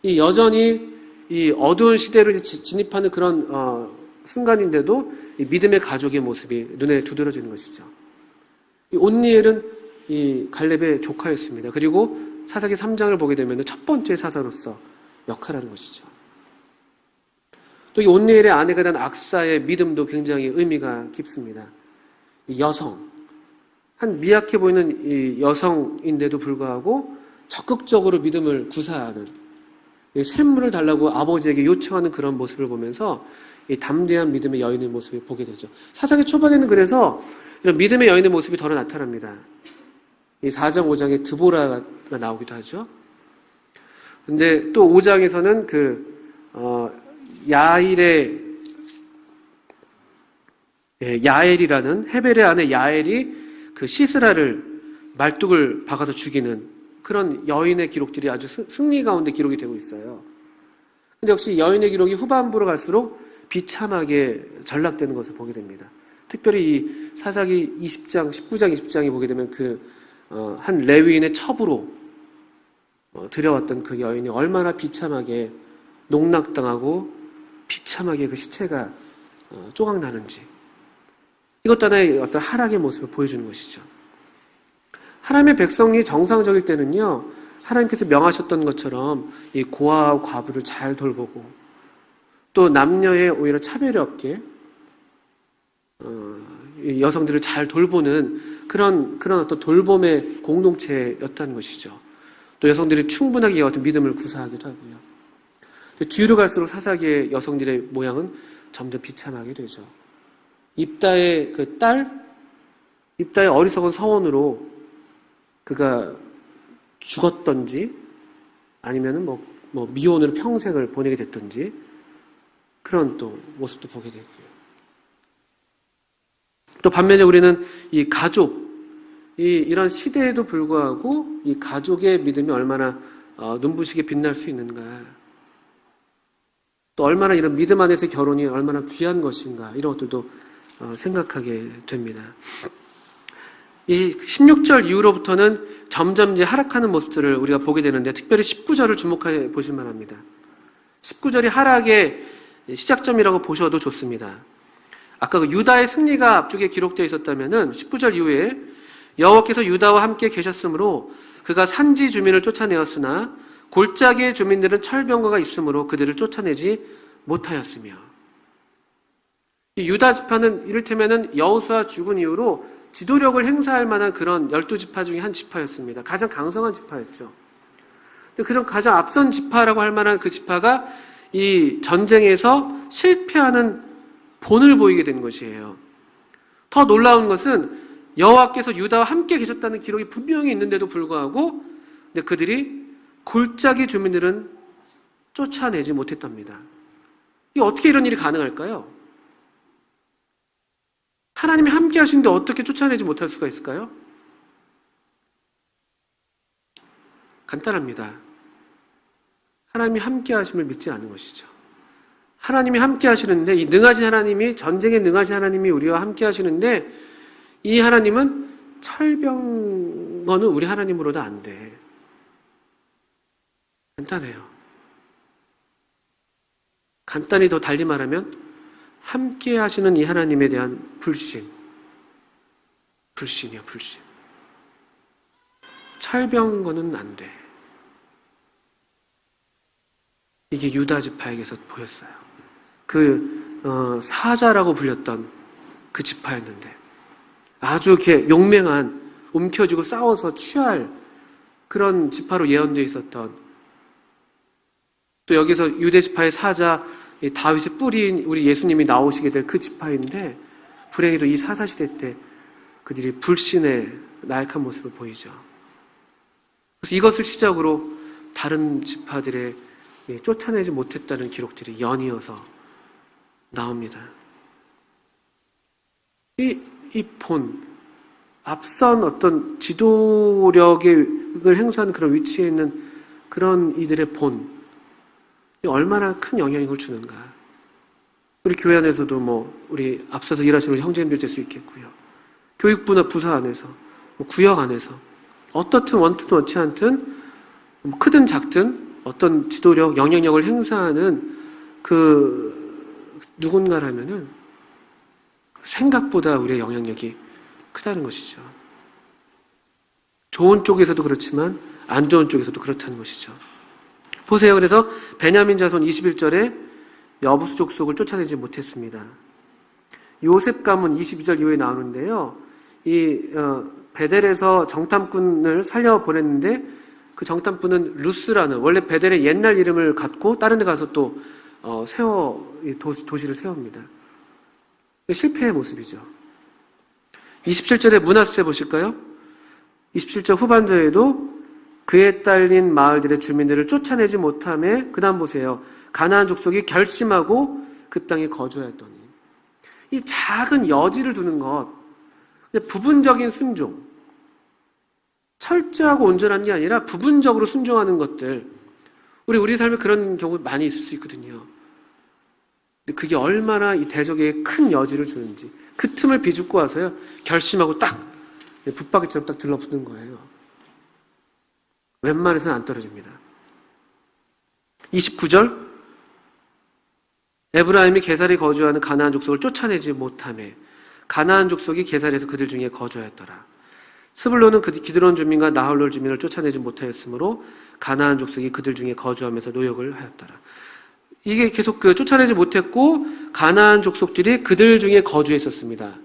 이 여전히 이 어두운 시대로 진입하는 그런 순간인데도 이 믿음의 가족의 모습이 눈에 두드러지는 것이죠. 이 온니엘은 이 갈렙의 조카였습니다. 그리고 사사기 3장을 보게 되면 첫 번째 사사로서 역할하는 것이죠. 또 이 온니엘의 아내가 된 악사의 믿음도 굉장히 의미가 깊습니다. 이 여성, 한 미약해 보이는 이 여성인데도 불구하고 적극적으로 믿음을 구사하는, 샘물을 달라고 아버지에게 요청하는 그런 모습을 보면서 이 담대한 믿음의 여인의 모습을 보게 되죠. 사사기 초반에는 그래서 이런 믿음의 여인의 모습이 더 나타납니다. 이 4장, 5장에 드보라가 나오기도 하죠. 근데 또 5장에서는 야엘이라는 헤벨의 아내 야엘이 그 시스라를 말뚝을 박아서 죽이는 그런 여인의 기록들이 아주 승리 가운데 기록이 되고 있어요. 근데 역시 여인의 기록이 후반부로 갈수록 비참하게 전락되는 것을 보게 됩니다. 특별히 이 사사기 20장, 19장, 20장에 보게 되면 한 레위인의 첩으로 들여왔던 그 여인이 얼마나 비참하게 농락당하고 비참하게 그 시체가 조각나는지, 이것도 하나의 어떤 하락의 모습을 보여주는 것이죠. 하나님의 백성이 정상적일 때는요, 하나님께서 명하셨던 것처럼 이 고아와 과부를 잘 돌보고, 또 남녀의 오히려 차별이 없게 여성들을 잘 돌보는 그런 어떤 돌봄의 공동체였다는 것이죠. 또 여성들이 충분하게 어떤 믿음을 구사하기도 하고요. 뒤로 갈수록 사사기의 여성들의 모양은 점점 비참하게 되죠. 입다의 입다의 어리석은 서원으로 그가 죽었던지 아니면은 미혼으로 평생을 보내게 됐던지 그런 또 모습도 보게 되고요. 또 반면에 우리는 이 가족, 이런 시대에도 불구하고 이 가족의 믿음이 얼마나 눈부시게 빛날 수 있는가, 또 얼마나 이런 믿음 안에서의 결혼이 얼마나 귀한 것인가, 이런 것들도 생각하게 됩니다. 이 16절 이후로부터는 점점 이제 하락하는 모습들을 우리가 보게 되는데, 특별히 19절을 주목해 보실 만합니다. 19절이 하락의 시작점이라고 보셔도 좋습니다. 아까 그 유다의 승리가 앞쪽에 기록되어 있었다면은 19절 이후에 여호와께서 유다와 함께 계셨으므로 그가 산지 주민을 쫓아내었으나 골짜기의 주민들은 철병거가 있으므로 그들을 쫓아내지 못하였으며, 이 유다 지파는 이를테면은 여호수아 죽은 이후로 지도력을 행사할 만한 그런 12지파 중에 한 지파였습니다. 가장 강성한 지파였죠. 그런 가장 앞선 지파라고 할 만한 그 지파가 이 전쟁에서 실패하는 본을 보이게 된 것이에요. 더 놀라운 것은 여호와께서 유다와 함께 계셨다는 기록이 분명히 있는데도 불구하고 근데 그들이 골짜기 주민들은 쫓아내지 못했답니다. 어떻게 이런 일이 가능할까요? 하나님이 함께 하시는데 어떻게 쫓아내지 못할 수가 있을까요? 간단합니다. 하나님이 함께 하심을 믿지 않은 것이죠. 하나님이 함께 하시는데, 이 능하신 하나님이, 전쟁에 능하신 하나님이 우리와 함께 하시는데, 이 하나님은 철병거는 우리 하나님으로도 안 돼. 간단해요. 간단히 더 달리 말하면 함께 하시는 이 하나님에 대한 불신이야, 불신. 철병거는 안 돼. 이게 유다 지파에게서 보였어요. 사자라고 불렸던 그 지파였는데 아주 이렇게 용맹한, 움켜쥐고 싸워서 취할 그런 지파로 예언되어 있었던, 또 여기서 유대 지파의 사자 다윗의 뿌리인 우리 예수님이 나오시게 될 그 지파인데, 불행히도 이 사사시대 때 그들이 불신의 나약한 모습을 보이죠. 그래서 이것을 시작으로 다른 지파들의 쫓아내지 못했다는 기록들이 연이어서 나옵니다. 이 앞선 어떤 지도력을 행사하는 그런 위치에 있는 그런 이들의 얼마나 큰 영향력을 주는가. 우리 교회 안에서도 우리 앞서서 일하시는 우리 형제님들 될 수 있겠고요. 교육부나 부서 안에서, 구역 안에서, 어떻든 원튼 원치 않든, 크든 작든 어떤 지도력, 영향력을 행사하는 누군가라면은 생각보다 우리의 영향력이 크다는 것이죠. 좋은 쪽에서도 그렇지만 안 좋은 쪽에서도 그렇다는 것이죠. 보세요. 그래서 베냐민 자손 21절에 여부수 족속을 쫓아내지 못했습니다. 요셉 가문 22절 이후에 나오는데요. 베델에서 정탐꾼을 살려보냈는데 그 정탐꾼은 루스라는, 원래 베델의 옛날 이름을 갖고 다른 데 가서 또 도시를 세웁니다. 실패의 모습이죠. 27절에 므낫세 보실까요? 27절 후반절에도 그에 딸린 마을들의 주민들을 쫓아내지 못함에, 그 다음 보세요. 가나안 족속이 결심하고 그 땅에 거주하였더니, 이 작은 여지를 두는 것, 부분적인 순종, 철저하고 온전한 게 아니라 부분적으로 순종하는 것들, 우리 삶에 그런 경우 많이 있을 수 있거든요. 근데 그게 얼마나 이 대적에 큰 여지를 주는지, 그 틈을 비집고 와서요, 결심하고 딱 붙박이처럼 딱 들러붙는 거예요. 웬만해서는 안 떨어집니다. 29절, 에브라임이 게살에 거주하는 가나안 족속을 쫓아내지 못하매 가나안 족속이 게살에서 그들 중에 거주하였더라. 스불론은 기드론 주민과 나홀롤 주민을 쫓아내지 못하였으므로 가나안 족속이 그들 중에 거주하면서 노역을 하였더라. 이게 계속 쫓아내지 못했고 가나안 족속들이 그들 중에 거주했었습니다.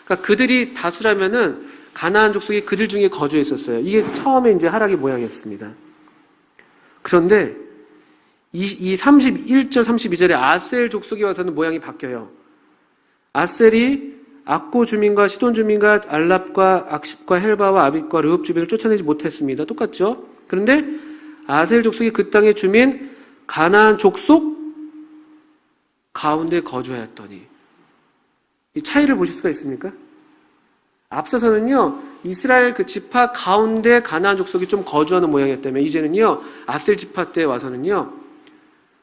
그러니까 그들이 다수라면은 가나안 족속이 그들 중에 거주했었어요. 이게 처음에 이제 하락의 모양이었습니다. 그런데 이 31절, 32절에 아셀 족속이 와서는 모양이 바뀌어요. 아셀이 악고 주민과 시돈 주민과 알랍과 악십과 헬바와 아빗과 르흡 주민을 쫓아내지 못했습니다. 똑같죠? 그런데 아셀 족속이 그 땅의 주민 가나안 족속 가운데 거주하였더니, 이 차이를 보실 수가 있습니까? 앞서서는요, 이스라엘 그 지파 가운데 가나안 족속이 좀 거주하는 모양이었다면, 이제는요, 아셀 지파 때 와서는요,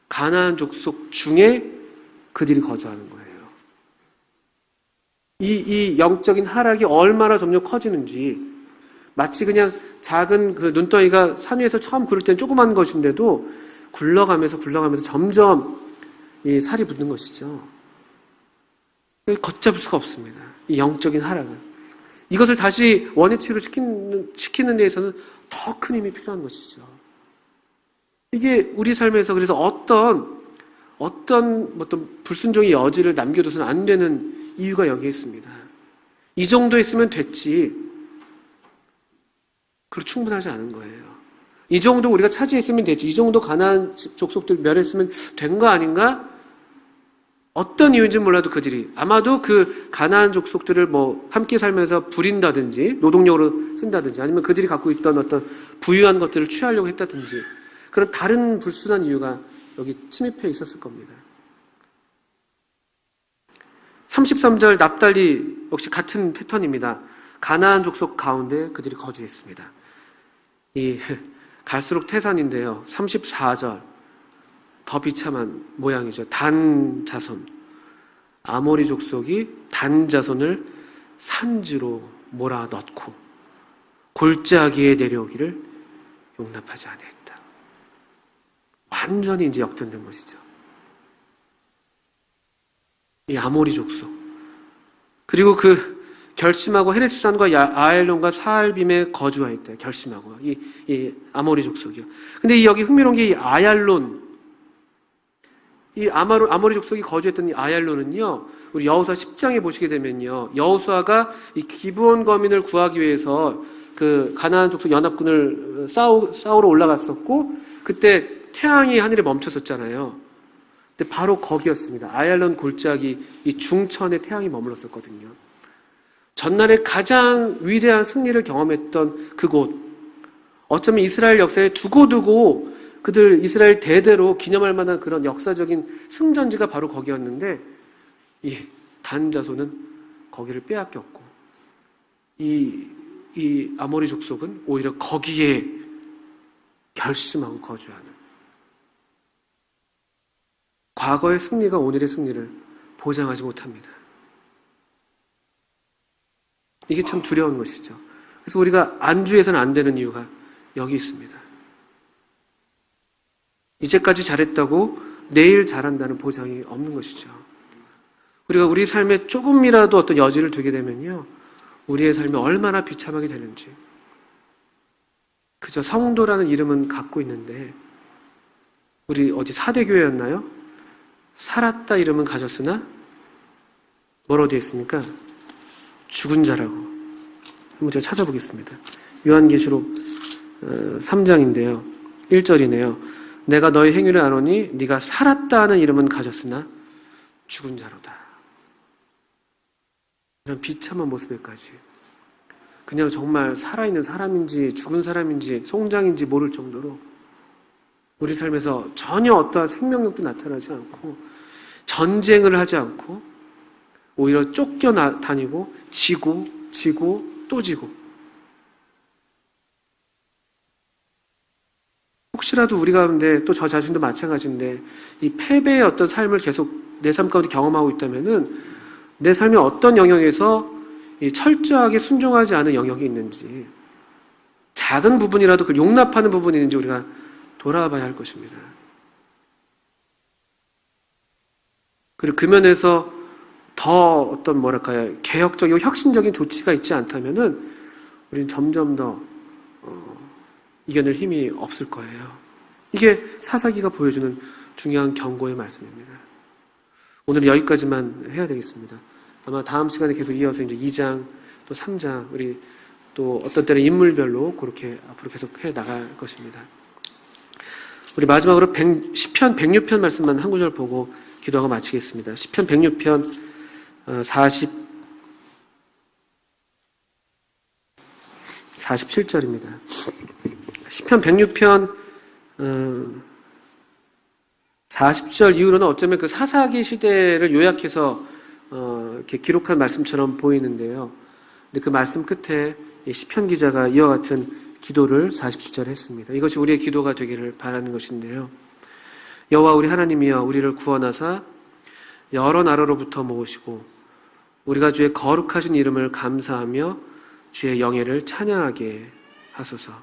가나안 족속 중에 그들이 거주하는 거예요. 이 영적인 하락이 얼마나 점점 커지는지, 마치 그냥 작은 그 눈덩이가 산 위에서 처음 구를 땐 조그만 것인데도 굴러가면서 점점 이 살이 붙는 것이죠. 걷잡을 수가 없습니다. 이 영적인 하락은. 이것을 다시 원위치로 시키는 데에서는 더 큰 힘이 필요한 것이죠. 이게 우리 삶에서 그래서 어떤 불순종의 여지를 남겨둬서는 안 되는 이유가 여기에 있습니다. 이 정도 했으면 됐지. 그리고 충분하지 않은 거예요. 이 정도 우리가 차지했으면 됐지. 이 정도 가나안 족속들 멸했으면 된 거 아닌가? 어떤 이유인지 몰라도 그들이 아마도 그 가나안 족속들을 함께 살면서 부린다든지 노동력으로 쓴다든지 아니면 그들이 갖고 있던 어떤 부유한 것들을 취하려고 했다든지 그런 다른 불순한 이유가 여기 침입해 있었을 겁니다. 33절 납달리 역시 같은 패턴입니다. 가나안 족속 가운데 그들이 거주했습니다. 갈수록 태산인데요. 34절 더 비참한 모양이죠. 단 자손, 아모리 족속이 단 자손을 산지로 몰아넣고 골짜기에 내려오기를 용납하지 아니했다. 완전히 이제 역전된 것이죠. 이 아모리 족속, 그리고 그 결심하고 헤레스산과 아엘론과 사알빔에 거주하였다. 결심하고 이 아모리 족속이요. 근데 여기 흥미로운 게 이 아얄론, 이 아모리 족속이 거주했던 이 아얄론은요, 우리 여호수아 10장에 보시게 되면요, 여호수아가 이 기브온 거민을 구하기 위해서 그 가나안 족속 연합군을 싸우러 올라갔었고, 그때 태양이 하늘에 멈췄었잖아요. 근데 바로 거기였습니다. 아얄론 골짜기 이 중천에 태양이 머물렀었거든요. 전날에 가장 위대한 승리를 경험했던 그곳, 어쩌면 이스라엘 역사에 두고두고 그들 이스라엘 대대로 기념할 만한 그런 역사적인 승전지가 바로 거기였는데, 이 단 자손은 거기를 빼앗겼고, 이 아모리 족속은 오히려 거기에 결심하고 거주하는, 과거의 승리가 오늘의 승리를 보장하지 못합니다. 이게 참 두려운 것이죠. 그래서 우리가 안주해서는 안 되는 이유가 여기 있습니다. 이제까지 잘했다고 내일 잘한다는 보장이 없는 것이죠. 우리가 우리 삶에 조금이라도 어떤 여지를 두게 되면요, 우리의 삶이 얼마나 비참하게 되는지. 그저 성도라는 이름은 갖고 있는데, 우리 어디 사대교회였나요? 살았다 이름은 가졌으나 뭘 어디에 있습니까? 죽은 자라고. 한번 제가 찾아보겠습니다. 요한계시록 3장인데요. 1절이네요. 내가 너의 행위를 아노니 네가 살았다 하는 이름은 가졌으나 죽은 자로다. 이런 비참한 모습에까지 그냥 정말 살아있는 사람인지 죽은 사람인지 송장인지 모를 정도로 우리 삶에서 전혀 어떠한 생명력도 나타나지 않고 전쟁을 하지 않고 오히려 쫓겨다니고 지고 또 지고, 혹시라도 우리 가운데 또 저 자신도 마찬가지인데 이 패배의 어떤 삶을 계속 내 삶 가운데 경험하고 있다면은 내 삶의 어떤 영역에서 이 철저하게 순종하지 않은 영역이 있는지, 작은 부분이라도 그걸 용납하는 부분이 있는지 우리가 돌아봐야 할 것입니다. 그리고 그 면에서 더 어떤 개혁적이고 혁신적인 조치가 있지 않다면은 우리는 점점 더 이겨낼 힘이 없을 거예요. 이게 사사기가 보여주는 중요한 경고의 말씀입니다. 오늘 여기까지만 해야 되겠습니다. 아마 다음 시간에 계속 이어서 이제 2장 또 3장 우리 또 어떤 때는 인물별로 그렇게 앞으로 계속 해 나갈 것입니다. 우리 마지막으로 시편 106편 말씀만 한 구절 보고 기도하고 마치겠습니다. 시편 106편 47절입니다. 시편 106편 40절 이후로는 어쩌면 그 사사기 시대를 요약해서 이렇게 기록한 말씀처럼 보이는데요. 근데 그 말씀 끝에 이 시편 기자가 이와 같은 기도를 47절에 했습니다. 이것이 우리의 기도가 되기를 바라는 것인데요. 여호와 우리 하나님이여 우리를 구원하사 여러 나라로부터 모으시고 우리가 주의 거룩하신 이름을 감사하며 주의 영예를 찬양하게 하소서.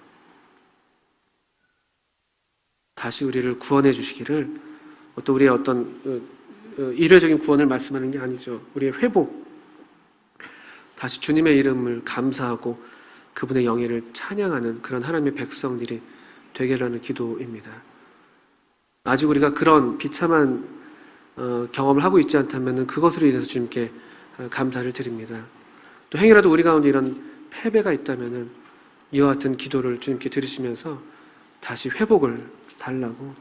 다시 우리를 구원해 주시기를, 또 우리의 어떤 일회적인 구원을 말씀하는 게 아니죠. 우리의 회복, 다시 주님의 이름을 감사하고 그분의 영예를 찬양하는 그런 하나님의 백성들이 되게라는 기도입니다. 아직 우리가 그런 비참한 경험을 하고 있지 않다면 그것으로 인해서 주님께 감사를 드립니다. 또 행여라도 우리 가운데 이런 패배가 있다면 이와 같은 기도를 주님께 드리시면서 다시 회복을 달라고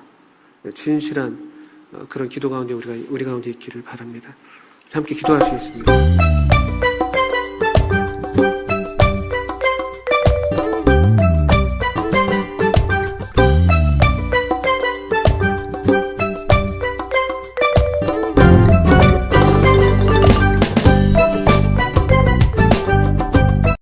진실한 그런 기도 가운데 우리 가운데 있기를 바랍니다. 함께 기도하시겠습니다.